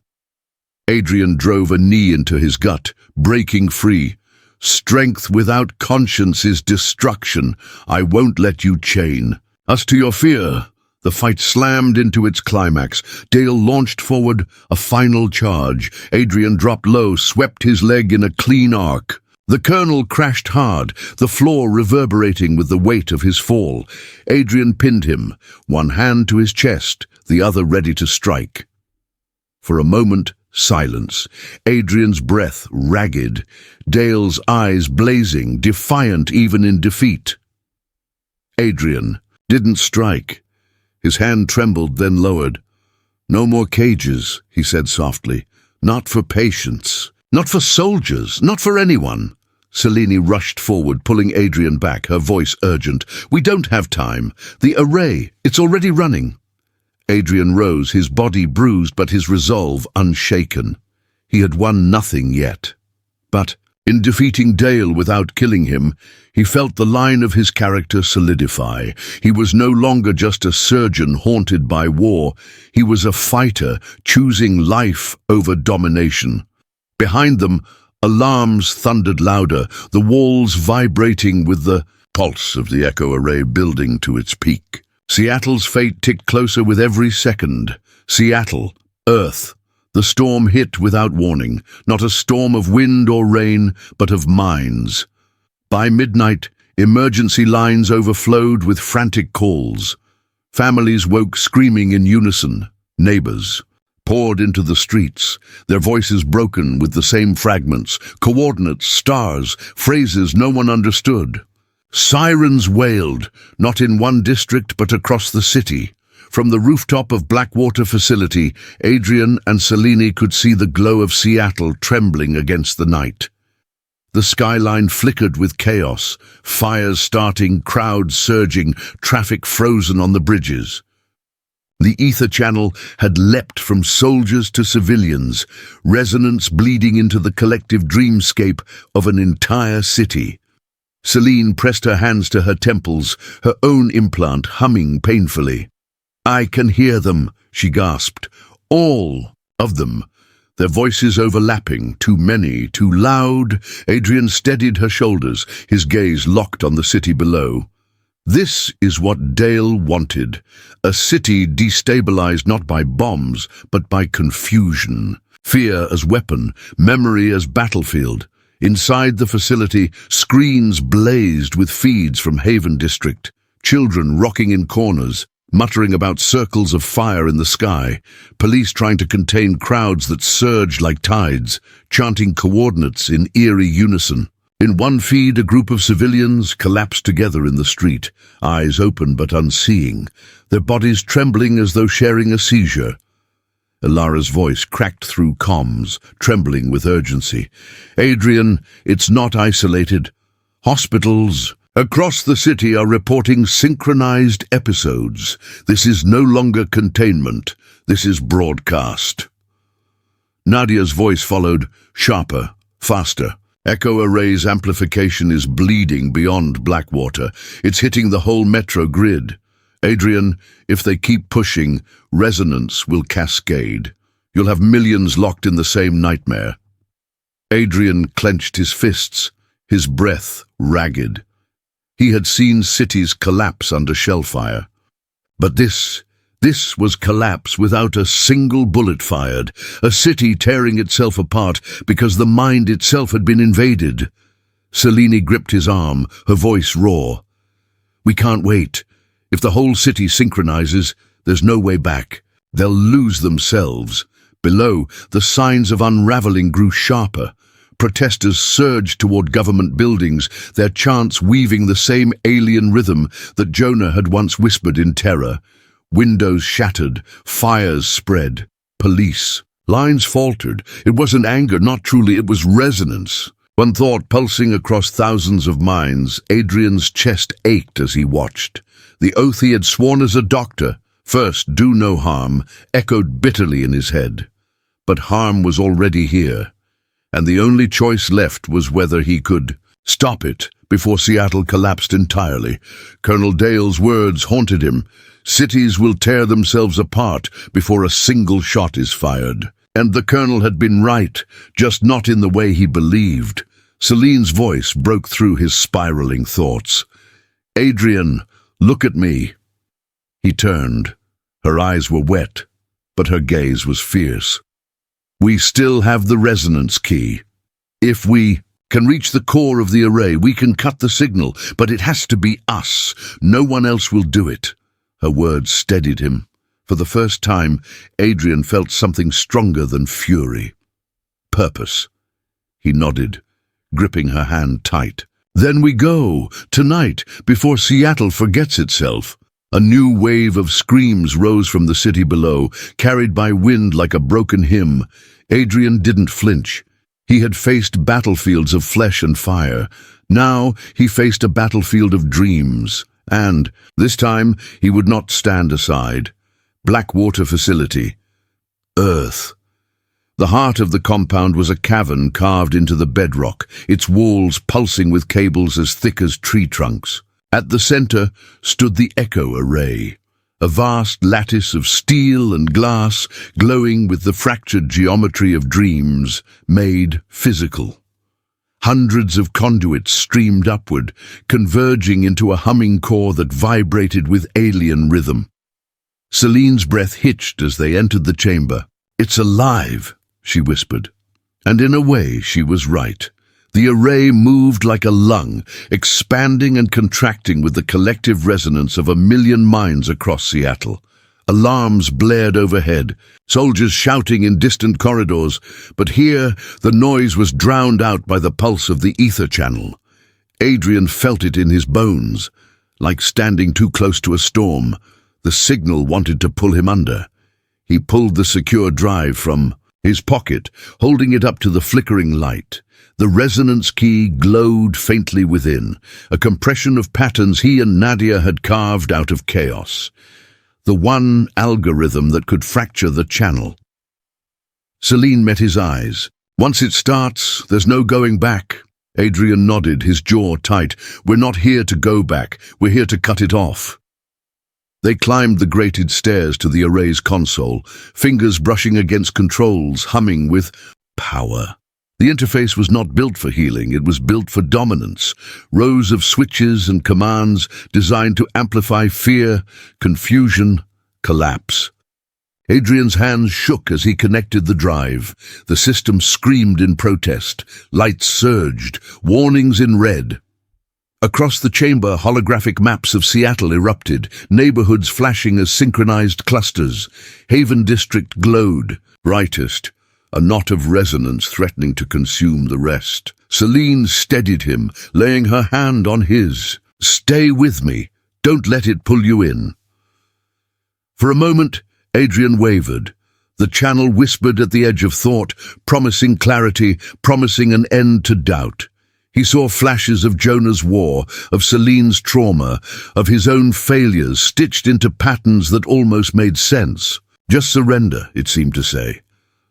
Speaker 1: Adrian drove a knee into his gut, breaking free. Strength without conscience is destruction. I won't let you chain us to your fear. The fight slammed into its climax. Dale launched forward, a final charge. Adrian dropped low, swept his leg in a clean arc. The colonel crashed hard, the floor reverberating with the weight of his fall. Adrian pinned him, one hand to his chest, the other ready to strike. For a moment, Silence. Adrian's breath ragged. Dale's eyes blazing, defiant even in defeat. Adrian didn't strike. His hand trembled, then lowered. "No more cages," he said softly. "Not for patients. Not for soldiers. Not for anyone." Selene rushed forward, pulling Adrian back, her voice urgent. "We don't have time. The array, it's already running." Adrian rose, his body bruised but his resolve unshaken. He had won nothing yet. But in defeating Dale without killing him, he felt the line of his character solidify. He was no longer just a surgeon haunted by war. He was a fighter, choosing life over domination. Behind them, alarms thundered louder, the walls vibrating with the pulse of the echo array building to its peak. Seattle's fate ticked closer with every second. Seattle, Earth. The storm hit without warning, not a storm of wind or rain, but of minds. By midnight, emergency lines overflowed with frantic calls. Families woke screaming in unison. Neighbors poured into the streets, their voices broken with the same fragments, coordinates, stars, phrases no one understood. Sirens wailed, not in one district but across the city. From the rooftop of Blackwater facility, Adrian and Selene could see the glow of Seattle trembling against the night. The skyline flickered with chaos, fires starting, crowds surging, traffic frozen on the bridges. The ether channel had leapt from soldiers to civilians, resonance bleeding into the collective dreamscape of an entire city. Selene pressed her hands to her temples, her own implant humming painfully. "I can hear them," she gasped. "All of them." Their voices overlapping, too many, too loud. Adrian steadied her shoulders, his gaze locked on the city below. This is what Dale wanted. A city destabilized not by bombs, but by confusion. Fear as weapon, memory as battlefield. Inside the facility, screens blazed with feeds from Haven District. Children rocking in corners, muttering about circles of fire in the sky. Police trying to contain crowds that surged like tides, chanting coordinates in eerie unison. In one feed, a group of civilians collapsed together in the street, eyes open but unseeing, their bodies trembling as though sharing a seizure. Ilara's voice cracked through comms, trembling with urgency. "Adrian, it's not isolated. Hospitals across the city are reporting synchronized episodes. This is no longer containment. This is broadcast." Nadia's voice followed, sharper, faster. Echo Array's amplification is bleeding beyond Blackwater. It's hitting the whole metro grid. "Adrian, if they keep pushing, resonance will cascade. You'll have millions locked in the same nightmare." Adrian clenched his fists, his breath ragged. He had seen cities collapse under shellfire. But this was collapse without a single bullet fired, a city tearing itself apart because the mind itself had been invaded. Selene gripped his arm, her voice raw. "We can't wait. If the whole city synchronizes, there's no way back. They'll lose themselves." Below, the signs of unraveling grew sharper. Protesters surged toward government buildings, their chants weaving the same alien rhythm that Jonah had once whispered in terror. Windows shattered, fires spread. Police. Lines faltered. It wasn't anger, not truly, it was resonance. One thought pulsing across thousands of minds. Adrian's chest ached as he watched. The oath he had sworn as a doctor, first do no harm, echoed bitterly in his head. But harm was already here, and the only choice left was whether he could stop it before Seattle collapsed entirely. Colonel Dale's words haunted him. Cities will tear themselves apart before a single shot is fired. And the colonel had been right, just not in the way he believed. Selene's voice broke through his spiraling thoughts. "Adrian, look at me." He turned. Her eyes were wet, but her gaze was fierce. "We still have the resonance key. If we can reach the core of the array, we can cut the signal, but it has to be us. No one else will do it." Her words steadied him. For the first time, Adrian felt something stronger than fury. Purpose. He nodded, gripping her hand tight. Then we go, tonight, before Seattle forgets itself. A new wave of screams rose from the city below, carried by wind like a broken hymn. Adrian didn't flinch. He had faced battlefields of flesh and fire. Now he faced a battlefield of dreams. And, this time, he would not stand aside. Blackwater Facility. Earth. The heart of the compound was a cavern carved into the bedrock, its walls pulsing with cables as thick as tree trunks. At the center stood the Echo Array, a vast lattice of steel and glass glowing with the fractured geometry of dreams made physical. Hundreds of conduits streamed upward, converging into a humming core that vibrated with alien rhythm. Celine's breath hitched as they entered the chamber. "It's alive," she whispered. And in a way, she was right. The array moved like a lung, expanding and contracting with the collective resonance of 1,000,000 minds across Seattle. Alarms blared overhead, soldiers shouting in distant corridors, but here the noise was drowned out by the pulse of the ether channel. Adrian felt it in his bones, like standing too close to a storm. The signal wanted to pull him under. He pulled the secure drive from his pocket, holding it up to the flickering light. The resonance key glowed faintly within, a compression of patterns he and Nadia had carved out of chaos. The one algorithm that could fracture the channel. Celine met his eyes. "Once it starts, there's no going back." Adrian nodded, his jaw tight. "We're not here to go back. We're here to cut it off." They climbed the grated stairs to the array's console, fingers brushing against controls, humming with power. The interface was not built for healing, it was built for dominance. Rows of switches and commands designed to amplify fear, confusion, collapse. Adrian's hands shook as he connected the drive. The system screamed in protest. Lights surged, warnings in red. Across the chamber, holographic maps of Seattle erupted, neighborhoods flashing as synchronized clusters. Haven District glowed, brightest, a knot of resonance threatening to consume the rest. Celine steadied him, laying her hand on his. "Stay with me. Don't let it pull you in." For a moment, Adrian wavered. The channel whispered at the edge of thought, promising clarity, promising an end to doubt. He saw flashes of Jonah's war, of Celine's trauma, of his own failures stitched into patterns that almost made sense. "Just surrender," it seemed to say.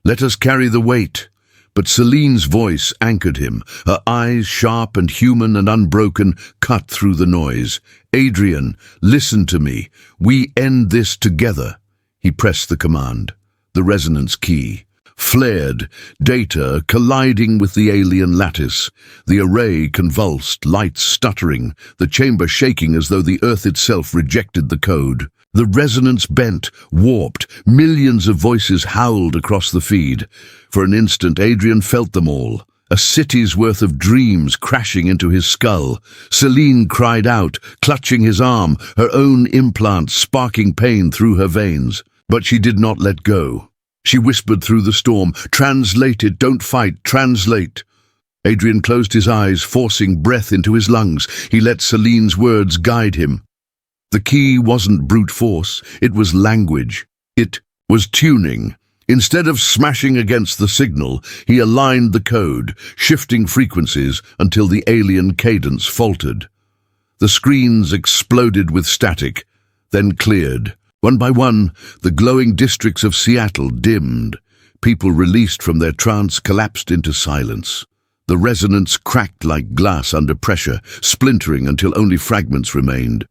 Speaker 1: "Let us carry the weight." But Celine's voice anchored him, her eyes, sharp and human and unbroken, cut through the noise. "Adrian, listen to me. We end this together." He pressed the command. The resonance key flared, data colliding with the alien lattice. The array convulsed, lights stuttering, the chamber shaking as though the earth itself rejected the code. The resonance bent, warped, millions of voices howled across the feed. For an instant, Adrian felt them all, a city's worth of dreams crashing into his skull. Celine cried out, clutching his arm, her own implant sparking pain through her veins. But she did not let go. She whispered through the storm, "Translate it, don't fight, translate." Adrian closed his eyes, forcing breath into his lungs. He let Celine's words guide him. The key wasn't brute force, it was language. It was tuning. Instead of smashing against the signal, he aligned the code, shifting frequencies until the alien cadence faltered. The screens exploded with static, then cleared. One by one, the glowing districts of Seattle dimmed. People released from their trance collapsed into silence. The resonance cracked like glass under pressure, splintering until only fragments remained.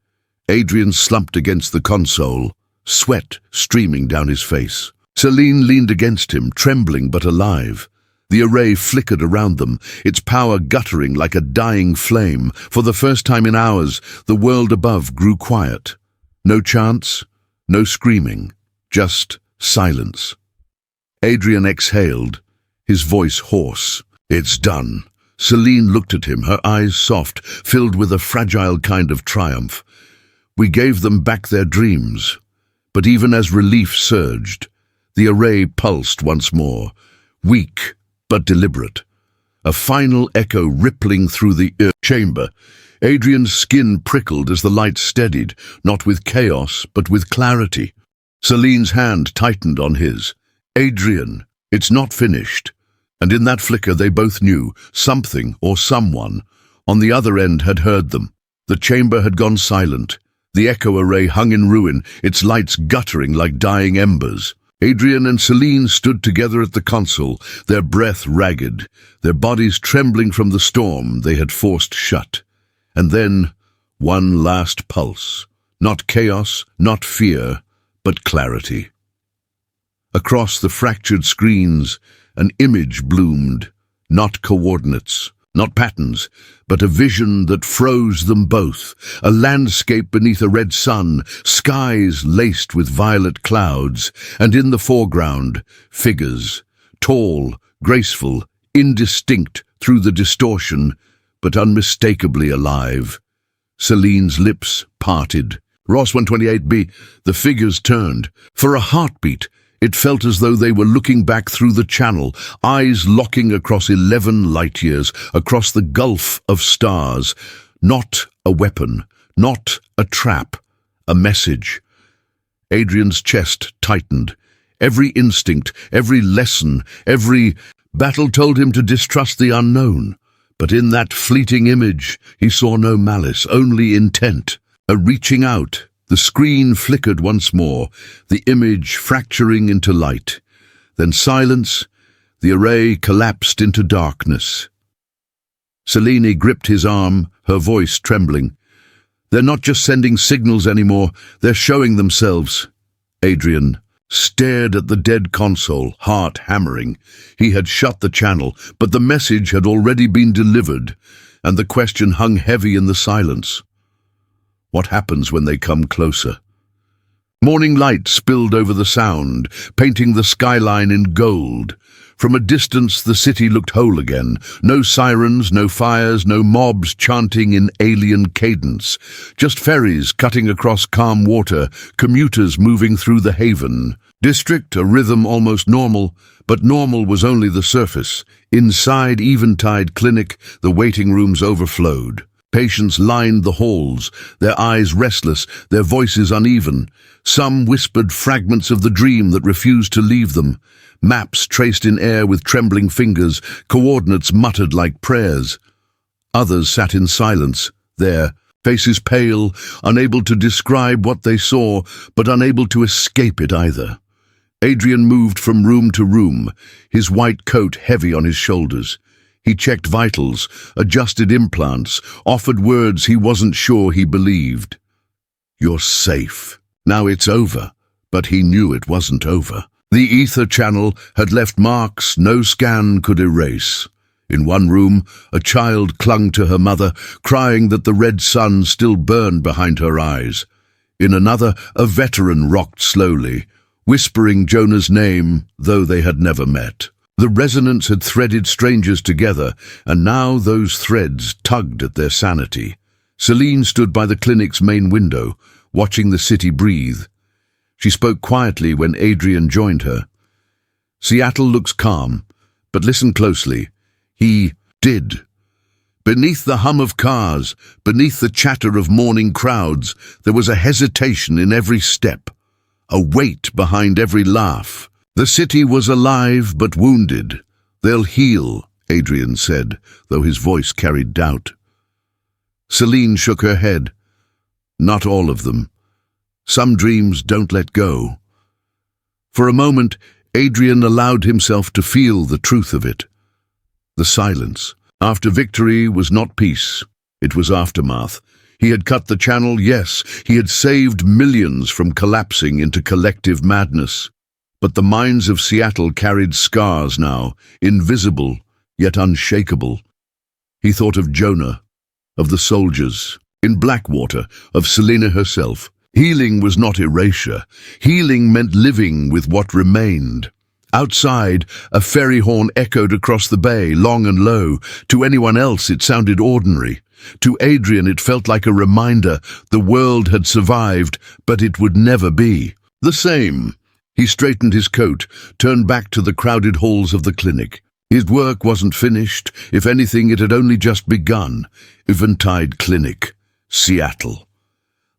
Speaker 1: Adrian slumped against the console, sweat streaming down his face. Celine leaned against him, trembling but alive. The array flickered around them, its power guttering like a dying flame. For the first time in hours, the world above grew quiet. No chants, no screaming, just silence. Adrian exhaled, his voice hoarse. "It's done." Celine looked at him, her eyes soft, filled with a fragile kind of triumph. "We gave them back their dreams. But even as relief surged, the array pulsed once more, weak but deliberate. A final echo rippling through the chamber. Adrian's skin prickled as the light steadied, not with chaos, but with clarity. Celine's hand tightened on his. "Adrian, it's not finished." And in that flicker they both knew something or someone on the other end had heard them. The chamber had gone silent. The echo array hung in ruin, its lights guttering like dying embers. Adrian and Celine stood together at the console, their breath ragged, their bodies trembling from the storm they had forced shut. And then, one last pulse. Not chaos, not fear, but clarity. Across the fractured screens, an image bloomed, not coordinates, not patterns, but a vision that froze them both, a landscape beneath a red sun, skies laced with violet clouds, and in the foreground, figures, tall, graceful, indistinct through the distortion, but unmistakably alive. Celine's lips parted. Ross 128b, the figures turned. For a heartbeat, it felt as though they were looking back through the channel, eyes locking across 11 light years, across the gulf of stars. Not a weapon, not a trap, a message. Adrian's chest tightened. Every instinct, every lesson, every battle told him to distrust the unknown. But in that fleeting image, he saw no malice, only intent. A reaching out. The screen flickered once more, the image fracturing into light. Then silence, the array collapsed into darkness. Celine gripped his arm, her voice trembling. "They're not just sending signals anymore, they're showing themselves." Adrian stared at the dead console, heart hammering. He had shut the channel, but the message had already been delivered, and the question hung heavy in the silence. What happens when they come closer? Morning light spilled over the sound, painting the skyline in gold. From a distance, the city looked whole again. No sirens, no fires, no mobs chanting in alien cadence. Just ferries cutting across calm water, commuters moving through the haven. District, a rhythm almost normal, but normal was only the surface. Inside Eventide Clinic, the waiting rooms overflowed. Patients lined the halls, their eyes restless, their voices uneven. Some whispered fragments of the dream that refused to leave them. Maps traced in air with trembling fingers, coordinates muttered like prayers. Others sat in silence, their faces pale, unable to describe what they saw, but unable to escape it either. Adrian moved from room to room, his white coat heavy on his shoulders. He checked vitals, adjusted implants, offered words he wasn't sure he believed. "You're safe. Now it's over." But he knew it wasn't over. The ether channel had left marks no scan could erase. In one room, a child clung to her mother, crying that the red sun still burned behind her eyes. In another, a veteran rocked slowly, whispering Jonah's name, though they had never met. The resonance had threaded strangers together, and now those threads tugged at their sanity. Celine stood by the clinic's main window, watching the city breathe. She spoke quietly when Adrian joined her. "Seattle looks calm, but listen closely." He did. Beneath the hum of cars, beneath the chatter of morning crowds, there was a hesitation in every step, a weight behind every laugh. The city was alive but wounded. "They'll heal," Adrian said, though his voice carried doubt. Celine shook her head. "Not all of them. Some dreams don't let go." For a moment, Adrian allowed himself to feel the truth of it. The silence. After victory was not peace. It was aftermath. He had cut the channel, yes. He had saved millions from collapsing into collective madness. But the minds of Seattle carried scars now, invisible, yet unshakable. He thought of Jonah, of the soldiers, in Blackwater, of Selena herself. Healing was not erasure. Healing meant living with what remained. Outside, a ferry horn echoed across the bay, long and low. To anyone else, it sounded ordinary. To Adrian, it felt like a reminder the world had survived, but it would never be. The same. He straightened his coat, turned back to the crowded halls of the clinic. His work wasn't finished. If anything, it had only just begun. Eventide Clinic, Seattle.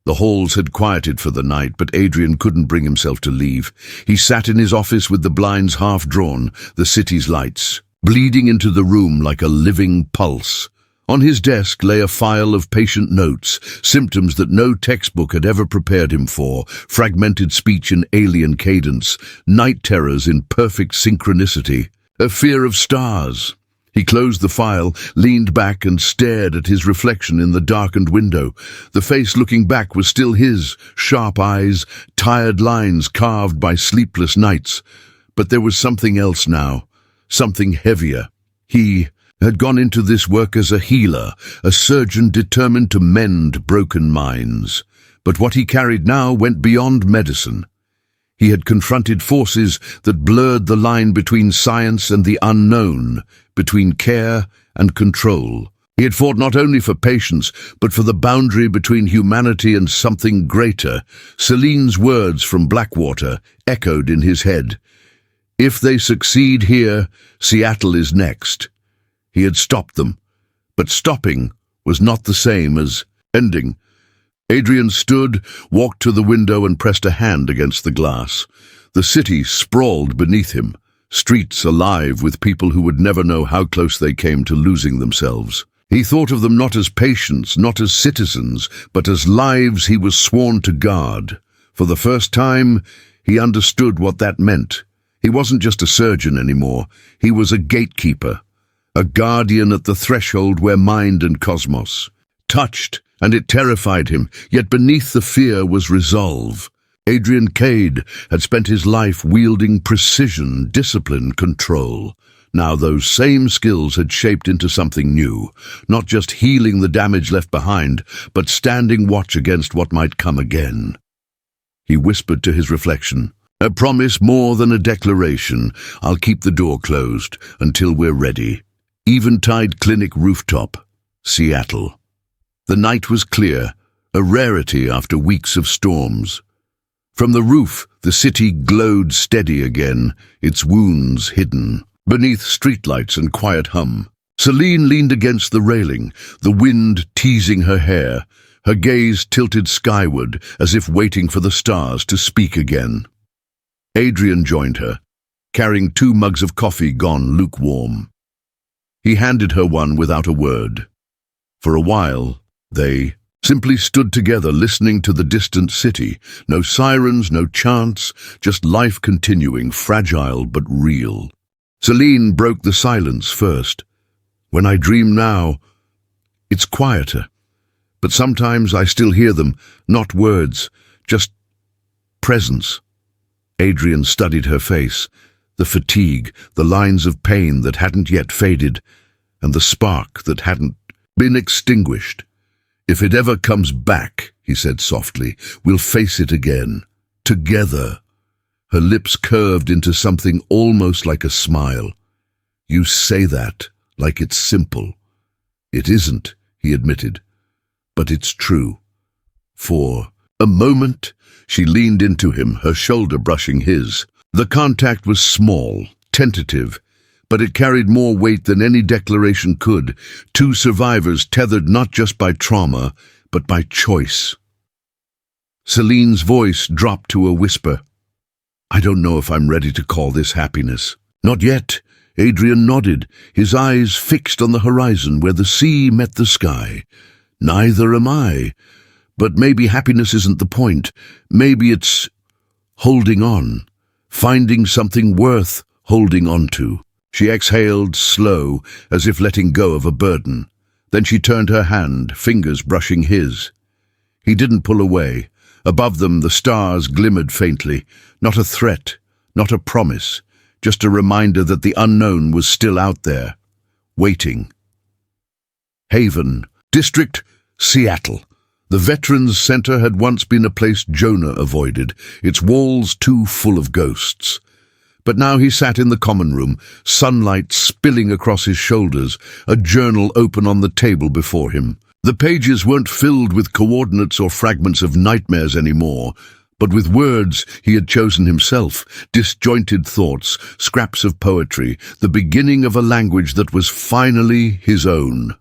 Speaker 1: The halls had quieted for the night, but Adrian couldn't bring himself to leave. He sat in his office with the blinds half drawn, the city's lights bleeding into the room like a living pulse. On his desk lay a file of patient notes, symptoms that no textbook had ever prepared him for, fragmented speech in alien cadence, night terrors in perfect synchronicity, a fear of stars. He closed the file, leaned back and stared at his reflection in the darkened window. The face looking back was still his, sharp eyes, tired lines carved by sleepless nights. But there was something else now, something heavier. He had gone into this work as a healer, a surgeon determined to mend broken minds. But what he carried now went beyond medicine. He had confronted forces that blurred the line between science and the unknown, between care and control. He had fought not only for patients, but for the boundary between humanity and something greater. Celine's words from Blackwater echoed in his head. If they succeed here, Seattle is next. He had stopped them, but stopping was not the same as ending. Adrian stood, walked to the window and pressed a hand against the glass. The city sprawled beneath him, streets alive with people who would never know how close they came to losing themselves. He thought of them not as patients, not as citizens, but as lives he was sworn to guard. For the first time, he understood what that meant. He wasn't just a surgeon anymore. He was a gatekeeper, a guardian at the threshold where mind and cosmos touched, and it terrified him, yet beneath the fear was resolve. Adrian Cade had spent his life wielding precision, discipline, control. Now those same skills had shaped into something new, not just healing the damage left behind, but standing watch against what might come again. He whispered to his reflection, "A promise more than a declaration. I'll keep the door closed until we're ready." Eventide Clinic Rooftop, Seattle. The night was clear, a rarity after weeks of storms. From the roof, the city glowed steady again, its wounds hidden beneath streetlights and quiet hum. Celine leaned against the railing, the wind teasing her hair, her gaze tilted skyward as if waiting for the stars to speak again. Adrian joined her, carrying 2 mugs of coffee gone lukewarm. He handed her one without a word. For a while, they simply stood together listening to the distant city. No sirens, no chants, just life continuing, fragile but real. Celine broke the silence first. "When I dream now, it's quieter. But sometimes I still hear them, not words, just presence." Adrian studied her face, the fatigue, the lines of pain that hadn't yet faded, and the spark that hadn't been extinguished. "If it ever comes back," he said softly, "we'll face it again, together." Her lips curved into something almost like a smile. "You say that like it's simple." "It isn't," he admitted, "but it's true." For a moment, she leaned into him, her shoulder brushing his. The contact was small, tentative, but it carried more weight than any declaration could. 2 survivors tethered not just by trauma, but by choice. Celine's voice dropped to a whisper. "I don't know if I'm ready to call this happiness." "Not yet." Adrian nodded, his eyes fixed on the horizon where the sea met the sky. "Neither am I. But maybe happiness isn't the point. Maybe it's holding on, finding something worth holding on to." She exhaled, slow, as if letting go of a burden. Then she turned her hand, fingers brushing his. He didn't pull away. Above them, the stars glimmered faintly. Not a threat, not a promise, just a reminder that the unknown was still out there, waiting. Haven, District, Seattle. The Veterans Center had once been a place Jonah avoided, its walls too full of ghosts. But now he sat in the common room, sunlight spilling across his shoulders, a journal open on the table before him. The pages weren't filled with coordinates or fragments of nightmares anymore, But with words he had chosen himself, disjointed thoughts, scraps of poetry, the beginning of a language that was finally his own.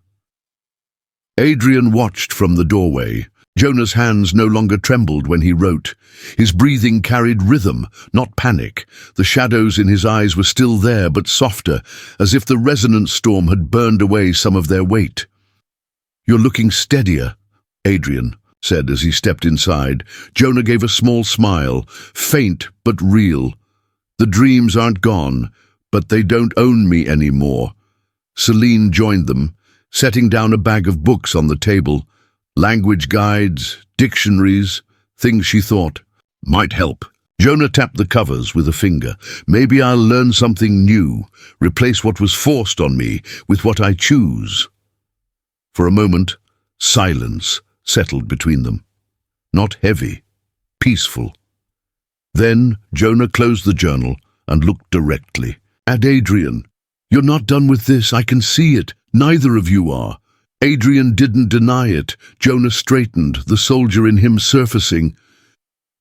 Speaker 1: Adrian watched from the doorway. Jonah's hands no longer trembled when he wrote. His breathing carried rhythm, not panic. The shadows in his eyes were still there, but softer, as if the resonance storm had burned away some of their weight. "You're looking steadier," Adrian said as he stepped inside. Jonah gave a small smile, faint but real. "The dreams aren't gone, but they don't own me anymore." Celine joined them, setting down a bag of books on the table. Language guides, dictionaries, things she thought might help. Jonah tapped the covers with a finger. "Maybe I'll learn something new, replace what was forced on me with what I choose." For a moment, silence settled between them. Not heavy, peaceful. Then Jonah closed the journal and looked directly at Adrian. "You're not done with this, I can see it. Neither of you are." Adrian didn't deny it. Jonah straightened, the soldier in him surfacing.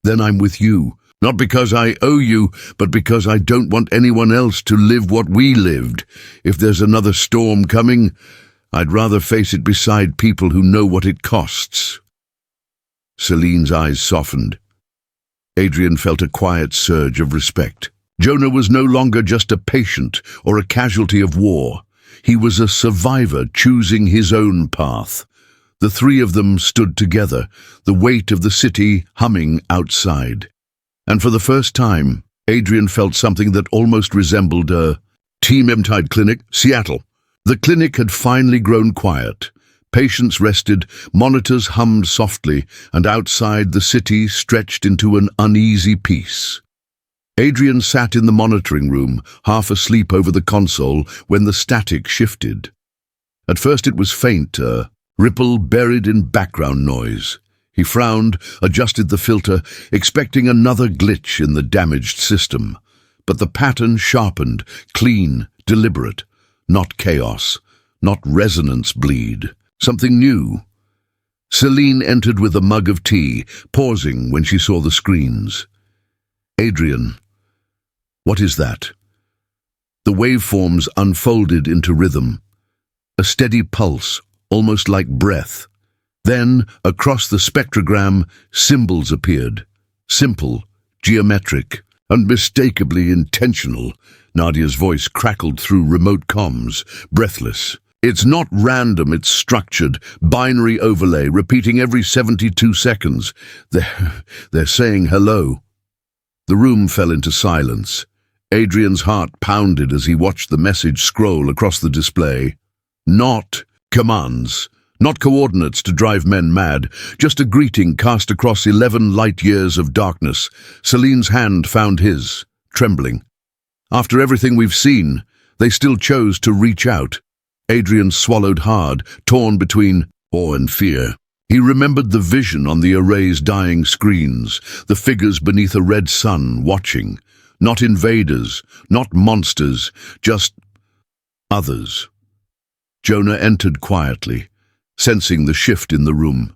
Speaker 1: "Then I'm with you, not because I owe you, but because I don't want anyone else to live what we lived. If there's another storm coming, I'd rather face it beside people who know what it costs." Celine's eyes softened. Adrian felt a quiet surge of respect. Jonah was no longer just a patient or a casualty of war. He was a survivor choosing his own path. The three of them stood together, the weight of the city humming outside. And for the first time, Adrian felt something that almost resembled a Team Tide Clinic, Seattle. The clinic had finally grown quiet. Patients rested, monitors hummed softly, and outside the city stretched into an uneasy peace. Adrian sat in the monitoring room, half asleep over the console, when the static shifted. At first it was faint, a ripple buried in background noise. He frowned, adjusted the filter, expecting another glitch in the damaged system. But the pattern sharpened, clean, deliberate. Not chaos, not resonance bleed. Something new. Celine entered with a mug of tea, pausing when she saw the screens. "Adrian, what is that?" The waveforms unfolded into rhythm. A steady pulse, almost like breath. Then, across the spectrogram, symbols appeared. Simple, geometric, unmistakably intentional. Nadia's voice crackled through remote comms, breathless. "It's not random, it's structured, binary overlay, repeating every 72 seconds. They're saying hello." The room fell into silence. Adrian's heart pounded as he watched the message scroll across the display. Not commands, not coordinates to drive men mad, just a greeting cast across 11 light years of darkness. Celine's hand found his, trembling. After everything we've seen, they still chose to reach out. Adrian swallowed hard, torn between awe and fear. He remembered the vision on the array's dying screens, the figures beneath a red sun watching. Not invaders, not monsters, just others. Jonah entered quietly, sensing the shift in the room.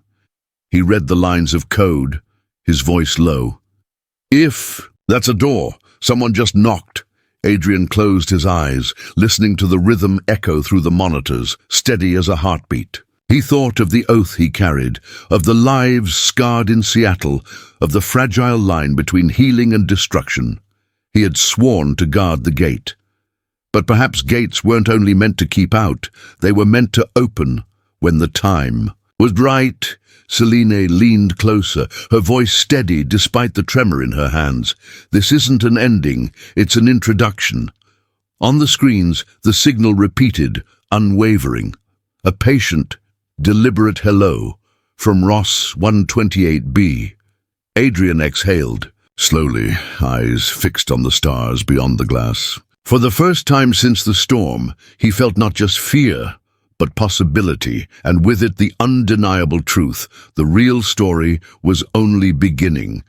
Speaker 1: He read the lines of code, his voice low. That's a door. Someone just knocked." Adrian closed his eyes, listening to the rhythm echo through the monitors, steady as a heartbeat. He thought of the oath he carried, of the lives scarred in Seattle, of the fragile line between healing and destruction. He had sworn to guard the gate. But perhaps gates weren't only meant to keep out, they were meant to open when the time was right. Celine leaned closer, her voice steady despite the tremor in her hands. "This isn't an ending, it's an introduction." On the screens, the signal repeated, unwavering. A patient, deliberate hello from Ross 128B. Adrian exhaled, slowly, eyes fixed on the stars beyond the glass. For the first time since the storm, he felt not just fear, but possibility, and with it the undeniable truth. The real story was only beginning.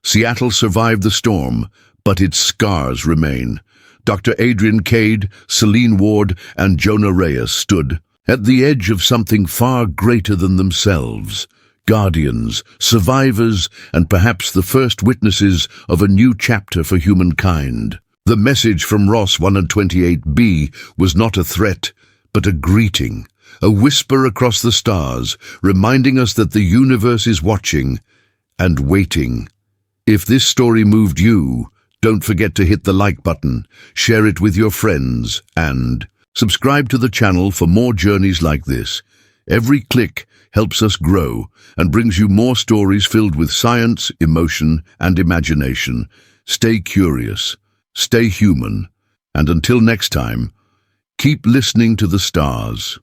Speaker 1: Seattle survived the storm, but its scars remain. Dr. Adrian Cade, Celine Ward, and Jonah Reyes stood at the edge of something far greater than themselves. guardians, survivors, and perhaps the first witnesses of a new chapter for humankind. The message from Ross 128b was not a threat, but a greeting, a whisper across the stars, reminding us that the universe is watching and waiting. If this story moved you, don't forget to hit the like button, share it with your friends, and subscribe to the channel for more journeys like this. Every click helps us grow and brings you more stories filled with science, emotion, and imagination. Stay curious, stay human, and until next time, keep listening to the stars.